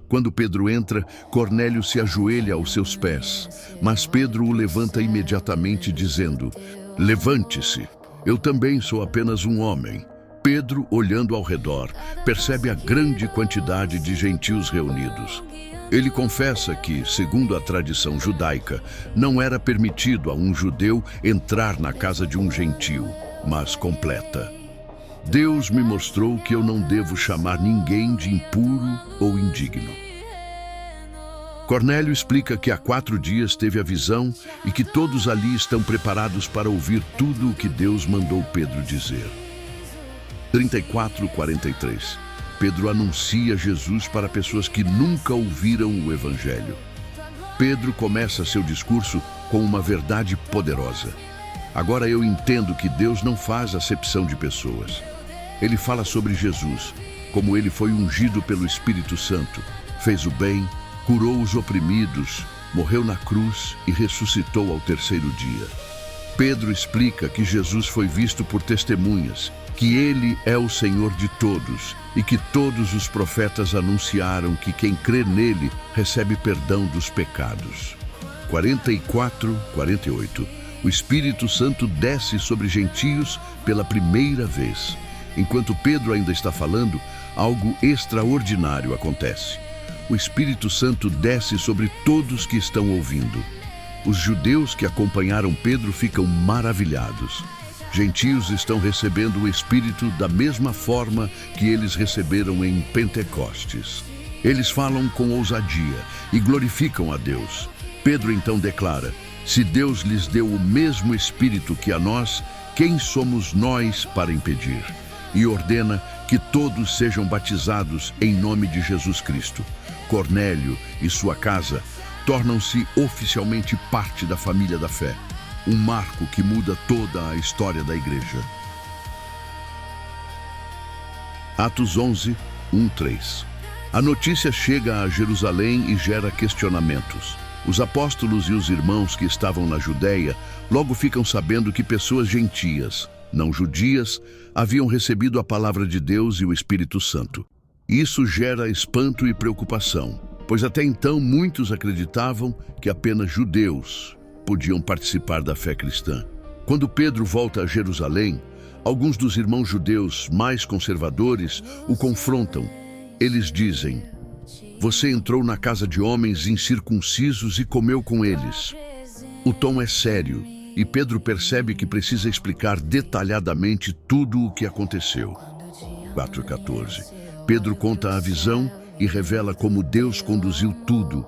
Quando Pedro entra, Cornélio se ajoelha aos seus pés, mas Pedro o levanta imediatamente, dizendo: "Levante-se, eu também sou apenas um homem." Pedro, olhando ao redor, percebe a grande quantidade de gentios reunidos. Ele confessa que, segundo a tradição judaica, não era permitido a um judeu entrar na casa de um gentio, mas completa: "Deus me mostrou que eu não devo chamar ninguém de impuro ou indigno." Cornélio explica que há 4 dias teve a visão e que todos ali estão preparados para ouvir tudo o que Deus mandou Pedro dizer. 34:43. Pedro anuncia Jesus para pessoas que nunca ouviram o Evangelho. Pedro começa seu discurso com uma verdade poderosa: "Agora eu entendo que Deus não faz acepção de pessoas." Ele fala sobre Jesus, como ele foi ungido pelo Espírito Santo, fez o bem, curou os oprimidos, morreu na cruz e ressuscitou ao 3º dia. Pedro explica que Jesus foi visto por testemunhas, que ele é o Senhor de todos e que todos os profetas anunciaram que quem crê nele recebe perdão dos pecados. 44:48. O Espírito Santo desce sobre gentios pela primeira vez. Enquanto Pedro ainda está falando, algo extraordinário acontece. O Espírito Santo desce sobre todos que estão ouvindo. Os judeus que acompanharam Pedro ficam maravilhados. Gentios estão recebendo o Espírito da mesma forma que eles receberam em Pentecostes. Eles falam com ousadia e glorificam a Deus. Pedro então declara: "Se Deus lhes deu o mesmo Espírito que a nós, quem somos nós para impedir?" E ordena que todos sejam batizados em nome de Jesus Cristo. Cornélio e sua casa tornam-se oficialmente parte da família da fé, um marco que muda toda a história da igreja. Atos 11:1-3. A notícia chega a Jerusalém e gera questionamentos. Os apóstolos e os irmãos que estavam na Judéia logo ficam sabendo que pessoas gentias, não judias, haviam recebido a palavra de Deus e o Espírito Santo. Isso gera espanto e preocupação. pois até então muitos acreditavam que apenas judeus podiam participar da fé cristã. Quando Pedro volta a Jerusalém, alguns dos irmãos judeus mais conservadores o confrontam. Eles dizem: "Você entrou na casa de homens incircuncisos e comeu com eles." O tom é sério e Pedro percebe que precisa explicar detalhadamente tudo o que aconteceu. 4:14. Pedro conta a visão e revela como Deus conduziu tudo.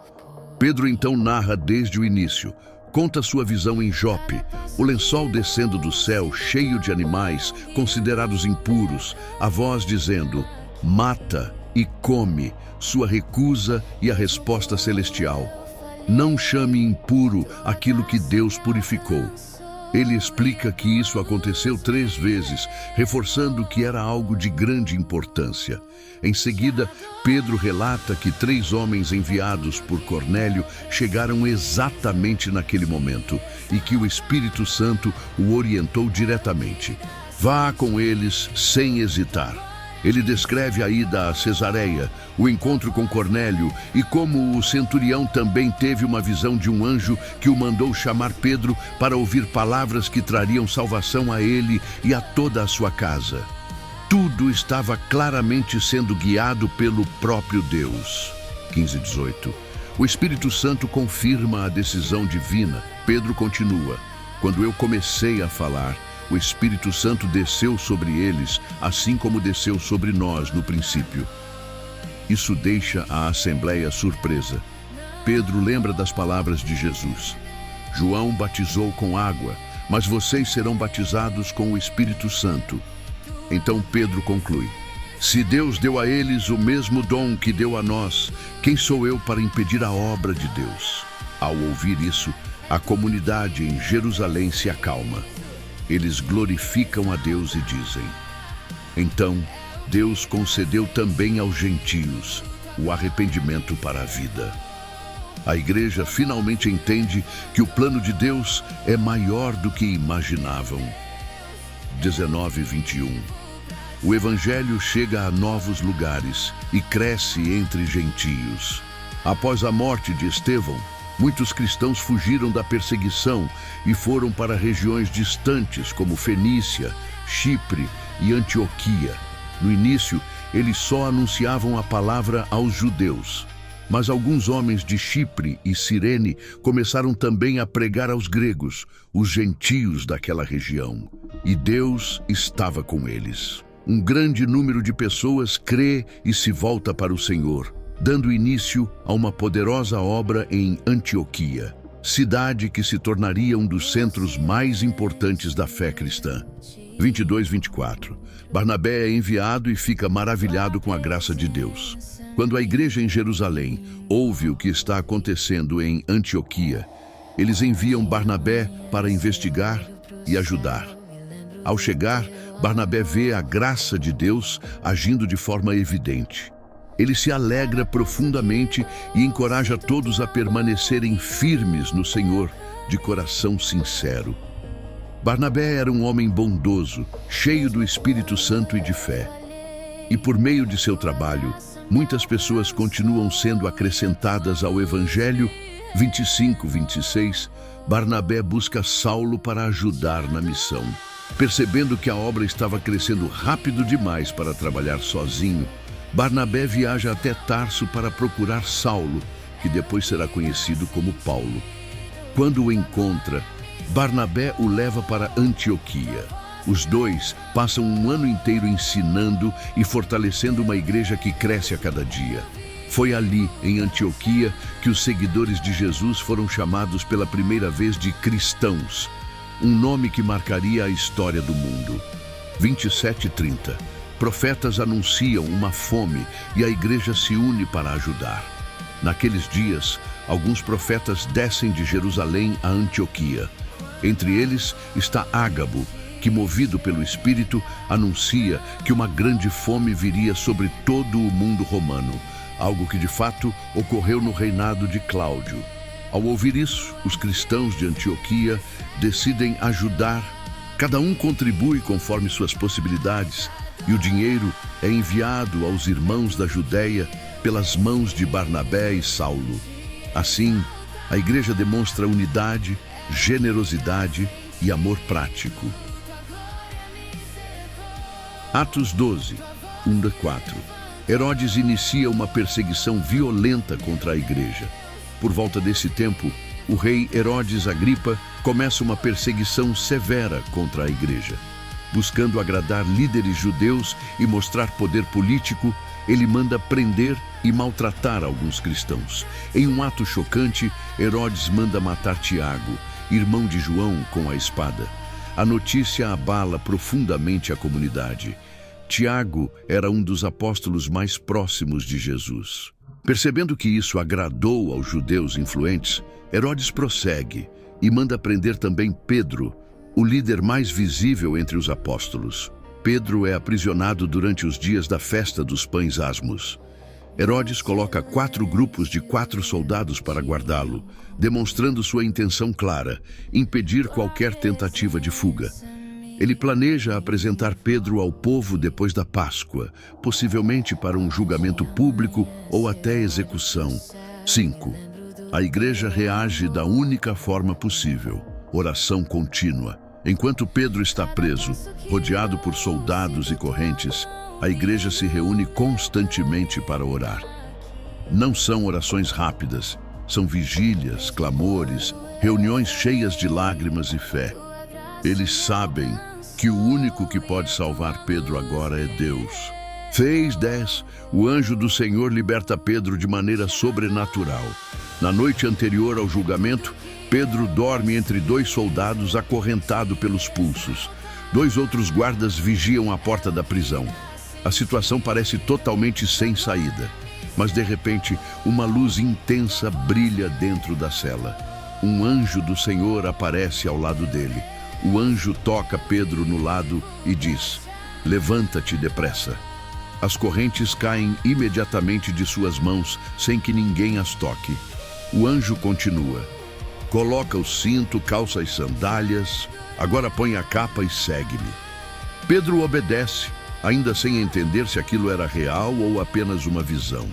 Pedro então narra desde o início. Conta sua visão em Jope, o lençol descendo do céu cheio de animais considerados impuros, a voz dizendo: "Mata e come", sua recusa e a resposta celestial: "Não chame impuro aquilo que Deus purificou." Ele explica que isso aconteceu 3 vezes, reforçando que era algo de grande importância. Em seguida, Pedro relata que 3 homens enviados por Cornélio chegaram exatamente naquele momento e que o Espírito Santo o orientou diretamente. Vá com eles sem hesitar. Ele descreve a ida a Cesareia, o encontro com Cornélio e como o centurião também teve uma visão de um anjo que o mandou chamar Pedro para ouvir palavras que trariam salvação a ele e a toda a sua casa. Tudo estava claramente sendo guiado pelo próprio Deus. 15:18. O Espírito Santo confirma a decisão divina. Pedro continua: "Quando eu comecei a falar, o Espírito Santo desceu sobre eles, assim como desceu sobre nós no princípio." Isso deixa a assembleia surpresa. Pedro lembra das palavras de Jesus: "João batizou com água, mas vocês serão batizados com o Espírito Santo." Então Pedro conclui: "Se Deus deu a eles o mesmo dom que deu a nós, quem sou eu para impedir a obra de Deus?" Ao ouvir isso, a comunidade em Jerusalém se acalma. Eles glorificam a Deus e dizem: "Então, Deus concedeu também aos gentios o arrependimento para a vida." A igreja finalmente entende que o plano de Deus é maior do que imaginavam. 19:21. O Evangelho chega a novos lugares e cresce entre gentios. Após a morte de Estevão, muitos cristãos fugiram da perseguição e foram para regiões distantes como Fenícia, Chipre e Antioquia. No início, eles só anunciavam a palavra aos judeus. Mas alguns homens de Chipre e Cirene começaram também a pregar aos gregos, os gentios daquela região. E Deus estava com eles. Um grande número de pessoas crê e se volta para o Senhor, dando início a uma poderosa obra em Antioquia, cidade que se tornaria um dos centros mais importantes da fé cristã. 22:24. Barnabé é enviado e fica maravilhado com a graça de Deus. Quando a igreja em Jerusalém ouve o que está acontecendo em Antioquia, eles enviam Barnabé para investigar e ajudar. Ao chegar, Barnabé vê a graça de Deus agindo de forma evidente. Ele se alegra profundamente e encoraja todos a permanecerem firmes no Senhor, de coração sincero. Barnabé era um homem bondoso, cheio do Espírito Santo e de fé. E por meio de seu trabalho, muitas pessoas continuam sendo acrescentadas ao Evangelho. 25:26. Barnabé busca Saulo para ajudar na missão. Percebendo que a obra estava crescendo rápido demais para trabalhar sozinho, Barnabé viaja até Tarso para procurar Saulo, que depois será conhecido como Paulo. Quando o encontra, Barnabé o leva para Antioquia. Os dois passam um ano inteiro ensinando e fortalecendo uma igreja que cresce a cada dia. Foi ali, em Antioquia, que os seguidores de Jesus foram chamados pela primeira vez de cristãos, um nome que marcaria a história do mundo. 27:30. Profetas anunciam uma fome e a igreja se une para ajudar. Naqueles dias, alguns profetas descem de Jerusalém a Antioquia. Entre eles está Ágabo, que, movido pelo Espírito, anuncia que uma grande fome viria sobre todo o mundo romano, algo que de fato ocorreu no reinado de Cláudio. Ao ouvir isso, os cristãos de Antioquia decidem ajudar. Cada um contribui conforme suas possibilidades, e o dinheiro é enviado aos irmãos da Judéia pelas mãos de Barnabé e Saulo. Assim, a igreja demonstra unidade, generosidade e amor prático. Atos 12, 1-4. Herodes inicia uma perseguição violenta contra a igreja. Por volta desse tempo, o rei Herodes Agripa começa uma perseguição severa contra a igreja. Buscando agradar líderes judeus e mostrar poder político, ele manda prender e maltratar alguns cristãos. Em um ato chocante, Herodes manda matar Tiago, irmão de João, com a espada. A notícia abala profundamente a comunidade. Tiago era um dos apóstolos mais próximos de Jesus. Percebendo que isso agradou aos judeus influentes, Herodes prossegue e manda prender também Pedro, o líder mais visível entre os apóstolos. Pedro é aprisionado durante os dias da festa dos pães asmos. Herodes coloca 4 grupos de 4 soldados para guardá-lo, demonstrando sua intenção clara: impedir qualquer tentativa de fuga. Ele planeja apresentar Pedro ao povo depois da Páscoa, possivelmente para um julgamento público ou até execução. 5. A igreja reage da única forma possível: oração contínua. Enquanto Pedro está preso, rodeado por soldados e correntes, a igreja se reúne constantemente para orar. Não são orações rápidas, são vigílias, clamores, reuniões cheias de lágrimas e fé. Eles sabem que o único que pode salvar Pedro agora é Deus. 6:10. O anjo do Senhor liberta Pedro de maneira sobrenatural. Na noite anterior ao julgamento, Pedro dorme entre 2 soldados acorrentado pelos pulsos. 2 outros guardas vigiam a porta da prisão. A situação parece totalmente sem saída, mas de repente uma luz intensa brilha dentro da cela. Um anjo do Senhor aparece ao lado dele. O anjo toca Pedro no lado e diz: "Levanta-te depressa." As correntes caem imediatamente de suas mãos, sem que ninguém as toque. O anjo continua: "Coloca o cinto, calça as sandálias, agora põe a capa e segue-me." Pedro obedece, ainda sem entender se aquilo era real ou apenas uma visão.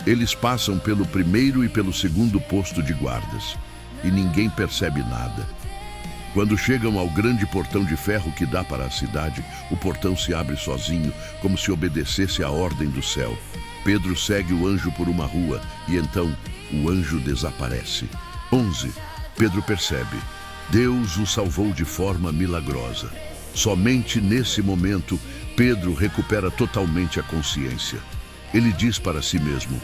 Eles passam pelo primeiro e pelo segundo posto de guardas, e ninguém percebe nada. Quando chegam ao grande portão de ferro que dá para a cidade, o portão se abre sozinho, como se obedecesse à ordem do céu. Pedro segue o anjo por uma rua, e então o anjo desaparece. 11. Pedro percebe: Deus o salvou de forma milagrosa. Somente nesse momento, Pedro recupera totalmente a consciência. Ele diz para si mesmo: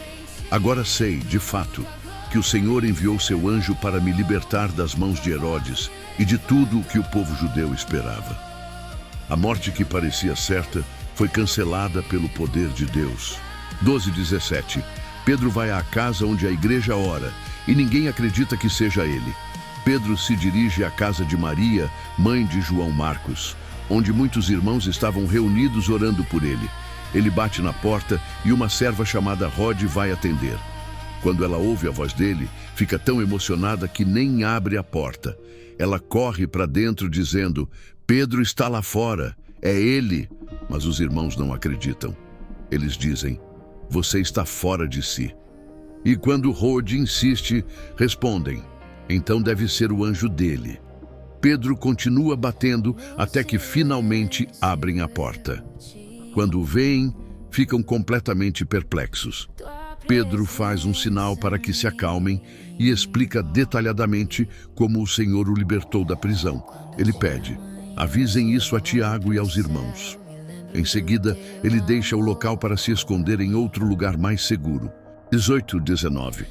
"Agora sei, de fato, que o Senhor enviou seu anjo para me libertar das mãos de Herodes e de tudo o que o povo judeu esperava." A morte que parecia certa foi cancelada pelo poder de Deus. 12:17. Pedro vai à casa onde a igreja ora e ninguém acredita que seja ele. Pedro se dirige à casa de Maria, mãe de João Marcos, onde muitos irmãos estavam reunidos orando por ele. Ele bate na porta e uma serva chamada Rode vai atender. Quando ela ouve a voz dele, fica tão emocionada que nem abre a porta. Ela corre para dentro dizendo: "Pedro está lá fora, é ele." Mas os irmãos não acreditam. Eles dizem: "Você está fora de si." E quando Rode insiste, respondem: "Então deve ser o anjo dele." Pedro continua batendo até que finalmente abrem a porta. Quando o veem, ficam completamente perplexos. Pedro faz um sinal para que se acalmem e explica detalhadamente como o Senhor o libertou da prisão. Ele pede: "Avisem isso a Tiago e aos irmãos." Em seguida, ele deixa o local para se esconder em outro lugar mais seguro. 18:19.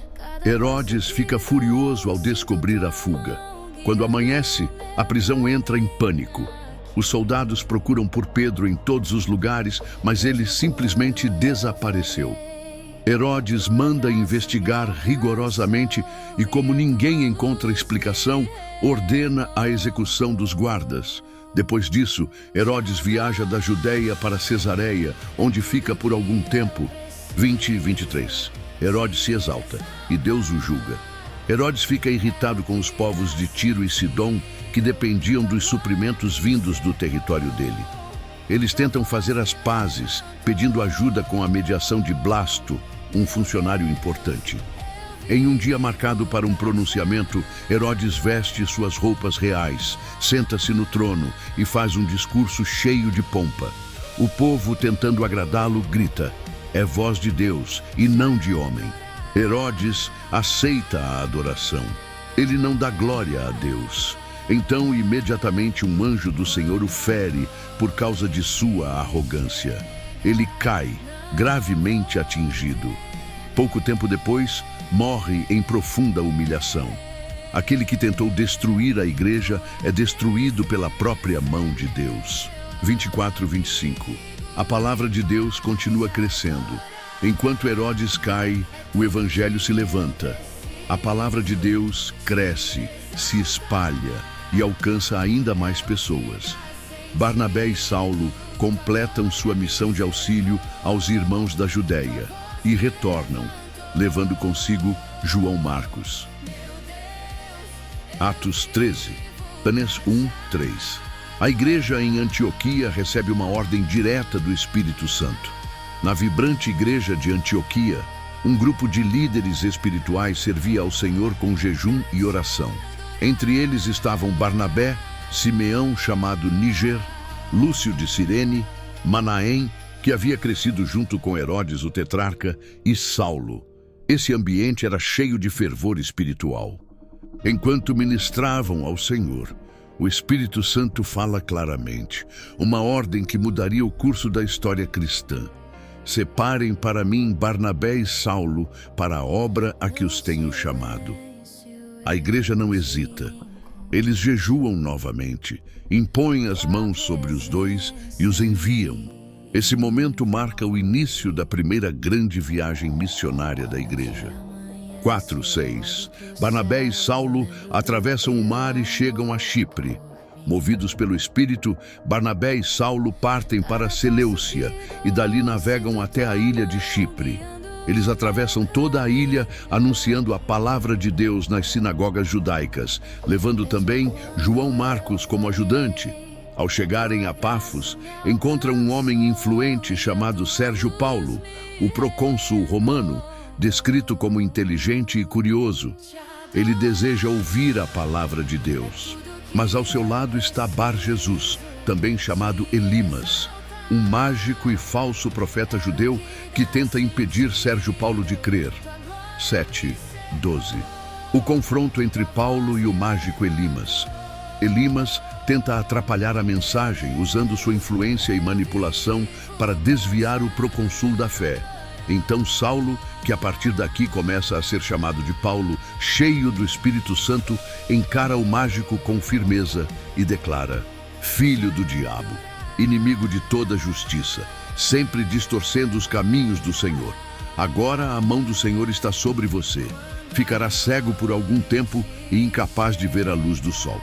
Herodes fica furioso ao descobrir a fuga. Quando amanhece, a prisão entra em pânico. Os soldados procuram por Pedro em todos os lugares, mas ele simplesmente desapareceu. Herodes manda investigar rigorosamente e, como ninguém encontra explicação, ordena a execução dos guardas. Depois disso, Herodes viaja da Judeia para Cesareia, onde fica por algum tempo. 20:23. Herodes se exalta e Deus o julga. Herodes fica irritado com os povos de Tiro e Sidom, que dependiam dos suprimentos vindos do território dele. Eles tentam fazer as pazes, pedindo ajuda com a mediação de Blasto, um funcionário importante. Em um dia marcado para um pronunciamento, Herodes veste suas roupas reais, senta-se no trono e faz um discurso cheio de pompa. O povo, tentando agradá-lo, grita: "É voz de Deus e não de homem." Herodes aceita a adoração. Ele não dá glória a Deus. Então, imediatamente, um anjo do Senhor o fere por causa de sua arrogância. Ele cai, gravemente atingido. Pouco tempo depois, morre em profunda humilhação. Aquele que tentou destruir a igreja é destruído pela própria mão de Deus. 24:25. A palavra de Deus continua crescendo. Enquanto Herodes cai, o evangelho se levanta. A palavra de Deus cresce, se espalha e alcança ainda mais pessoas. Barnabé e Saulo completam sua missão de auxílio aos irmãos da Judéia e retornam, levando consigo João Marcos. Atos 13, Apenas 1:3. A igreja em Antioquia recebe uma ordem direta do Espírito Santo. Na vibrante igreja de Antioquia, um grupo de líderes espirituais servia ao Senhor com jejum e oração. Entre eles estavam Barnabé, Simeão, chamado Níger, Lúcio de Cirene, Manaém, que havia crescido junto com Herodes o tetrarca, e Saulo. Esse ambiente era cheio de fervor espiritual. Enquanto ministravam ao Senhor, o Espírito Santo fala claramente, uma ordem que mudaria o curso da história cristã. Separem para mim Barnabé e Saulo para a obra a que os tenho chamado. A igreja não hesita. Eles jejuam novamente, impõem as mãos sobre os dois e os enviam. Esse momento marca o início da primeira grande viagem missionária da igreja. 4:6. Barnabé e Saulo atravessam o mar e chegam a Chipre. Movidos pelo Espírito, Barnabé e Saulo partem para Seleucia e dali navegam até a ilha de Chipre. Eles atravessam toda a ilha anunciando a palavra de Deus nas sinagogas judaicas, levando também João Marcos como ajudante. Ao chegarem a Pafos, encontram um homem influente chamado Sérgio Paulo, o procônsul romano, descrito como inteligente e curioso. Ele deseja ouvir a palavra de Deus. Mas ao seu lado está Bar Jesus, também chamado Elimas, um mágico e falso profeta judeu que tenta impedir Sérgio Paulo de crer. 7:12. O confronto entre Paulo e o mágico Elimas. Elimas tenta atrapalhar a mensagem usando sua influência e manipulação para desviar o procônsul da fé. Então Saulo, que a partir daqui começa a ser chamado de Paulo, cheio do Espírito Santo, encara o mágico com firmeza e declara: "Filho do diabo, inimigo de toda justiça, sempre distorcendo os caminhos do Senhor. Agora a mão do Senhor está sobre você. Ficará cego por algum tempo e incapaz de ver a luz do sol."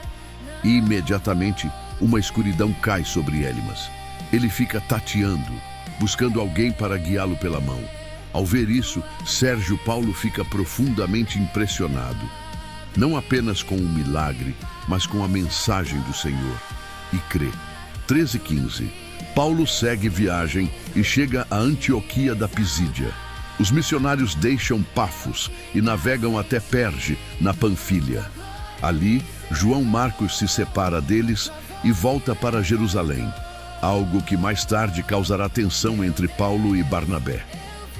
E imediatamente uma escuridão cai sobre Elimas. Ele fica tateando, buscando alguém para guiá-lo pela mão. Ao ver isso, Sérgio Paulo fica profundamente impressionado, não apenas com o milagre, mas com a mensagem do Senhor, e crê. 13:15. Paulo segue viagem e chega a Antioquia da Pisídia. Os missionários deixam Pafos e navegam até Perge, na Panfilha. Ali, João Marcos se separa deles e volta para Jerusalém, algo que mais tarde causará tensão entre Paulo e Barnabé.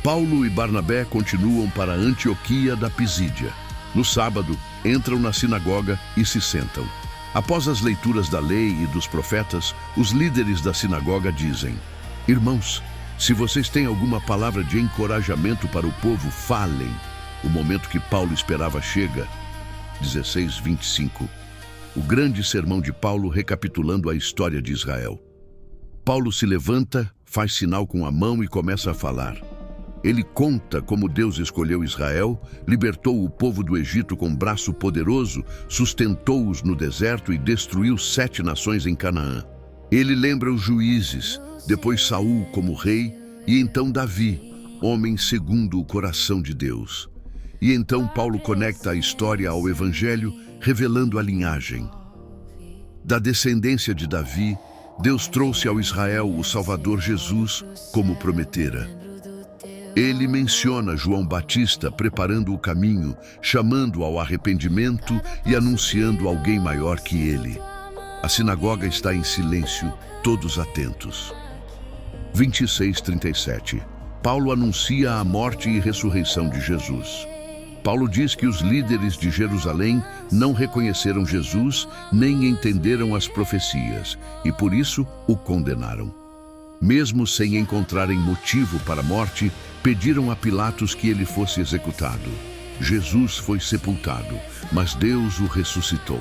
Paulo e Barnabé continuam para Antioquia da Pisídia. No sábado, entram na sinagoga e se sentam. Após as leituras da lei e dos profetas, os líderes da sinagoga dizem: "Irmãos, se vocês têm alguma palavra de encorajamento para o povo, falem." O momento que Paulo esperava chega. 16:25. O grande sermão de Paulo recapitulando a história de Israel. Paulo se levanta, faz sinal com a mão e começa a falar. Ele conta como Deus escolheu Israel, libertou o povo do Egito com braço poderoso, sustentou-os no deserto e destruiu 7 nações em Canaã. Ele lembra os juízes, depois Saul como rei e então Davi, homem segundo o coração de Deus. E então Paulo conecta a história ao Evangelho, revelando a linhagem. Da descendência de Davi, Deus trouxe ao Israel o Salvador Jesus, como prometera. Ele menciona João Batista preparando o caminho, chamando ao arrependimento e anunciando alguém maior que ele. A sinagoga está em silêncio, todos atentos. 26:37. Paulo anuncia a morte e ressurreição de Jesus. Paulo diz que os líderes de Jerusalém não reconheceram Jesus nem entenderam as profecias e por isso o condenaram. Mesmo sem encontrarem motivo para a morte, pediram a Pilatos que ele fosse executado. Jesus foi sepultado, mas Deus o ressuscitou.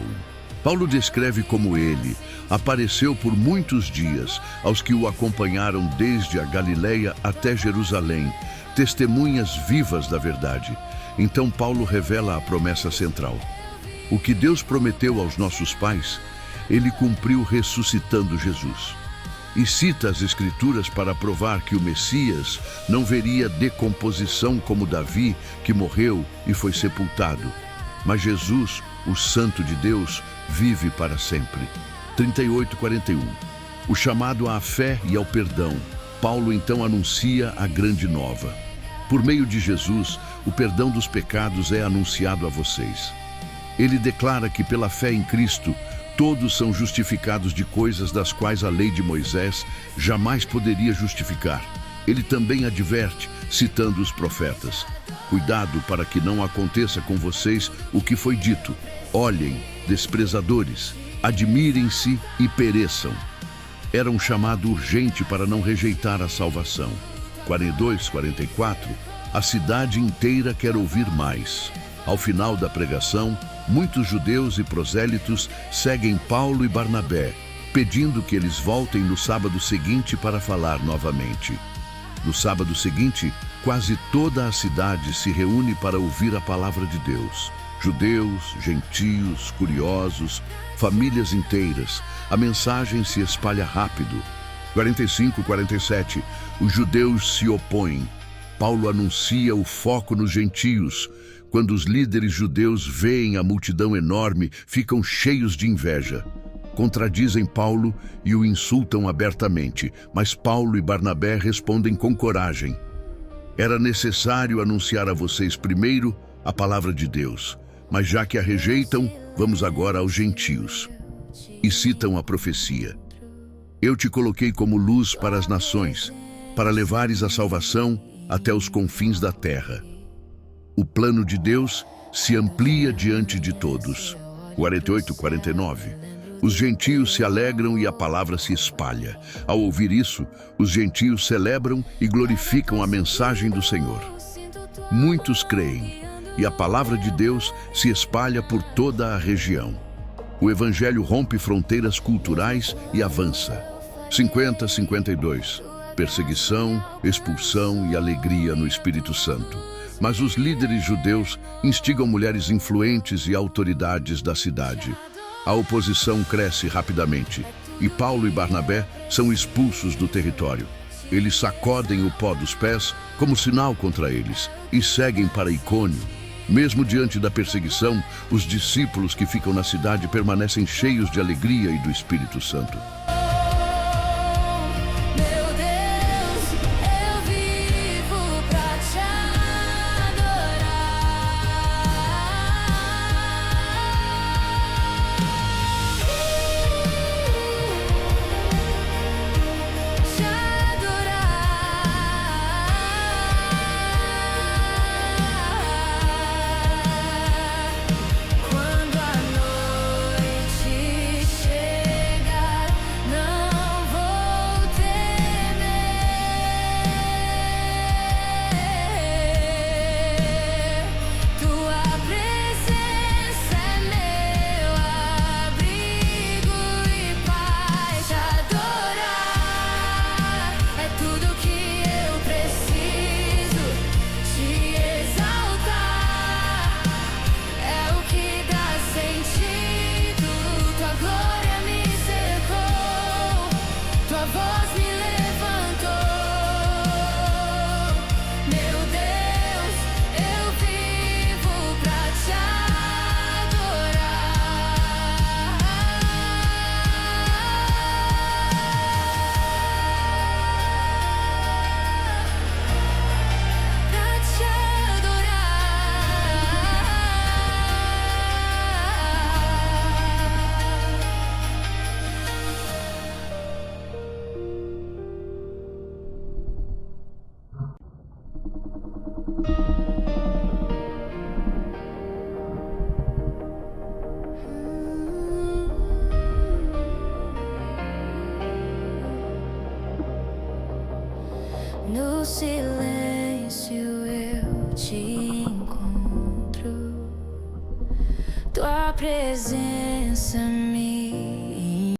Paulo descreve como ele apareceu por muitos dias aos que o acompanharam desde a Galileia até Jerusalém, testemunhas vivas da verdade. Então Paulo revela a promessa central. O que Deus prometeu aos nossos pais, ele cumpriu ressuscitando Jesus. E cita as Escrituras para provar que o Messias não veria decomposição como Davi, que morreu e foi sepultado. Mas Jesus, o Santo de Deus, vive para sempre. 38:41. O chamado à fé e ao perdão. Paulo então anuncia a grande nova. Por meio de Jesus, o perdão dos pecados é anunciado a vocês. Ele declara que pela fé em Cristo, todos são justificados de coisas das quais a lei de Moisés jamais poderia justificar. Ele também adverte, citando os profetas: cuidado para que não aconteça com vocês o que foi dito. Olhem, desprezadores, admirem-se e pereçam. Era um chamado urgente para não rejeitar a salvação. 42:44. A cidade inteira quer ouvir mais. Ao final da pregação, muitos judeus e prosélitos seguem Paulo e Barnabé, pedindo que eles voltem no sábado seguinte para falar novamente. No sábado seguinte, quase toda a cidade se reúne para ouvir a palavra de Deus. Judeus, gentios, curiosos, famílias inteiras. A mensagem se espalha rápido. 45:47. Os judeus se opõem. Paulo anuncia o foco nos gentios. Quando os líderes judeus veem a multidão enorme, ficam cheios de inveja. Contradizem Paulo e o insultam abertamente, mas Paulo e Barnabé respondem com coragem. Era necessário anunciar a vocês primeiro a palavra de Deus, mas já que a rejeitam, vamos agora aos gentios. E citam a profecia. Eu te coloquei como luz para as nações, para levares a salvação até os confins da terra. O plano de Deus se amplia diante de todos. 48:49. Os gentios se alegram e a palavra se espalha. Ao ouvir isso, os gentios celebram e glorificam a mensagem do Senhor. Muitos creem, e a palavra de Deus se espalha por toda a região. O evangelho rompe fronteiras culturais e avança. 50:52. Perseguição, expulsão e alegria no Espírito Santo. Mas os líderes judeus instigam mulheres influentes e autoridades da cidade. A oposição cresce rapidamente e Paulo e Barnabé são expulsos do território. Eles sacodem o pó dos pés como sinal contra eles e seguem para Icônio. Mesmo diante da perseguição, os discípulos que ficam na cidade permanecem cheios de alegria e do Espírito Santo. Quando a noite chegar, silêncio eu te encontro. Tua presença me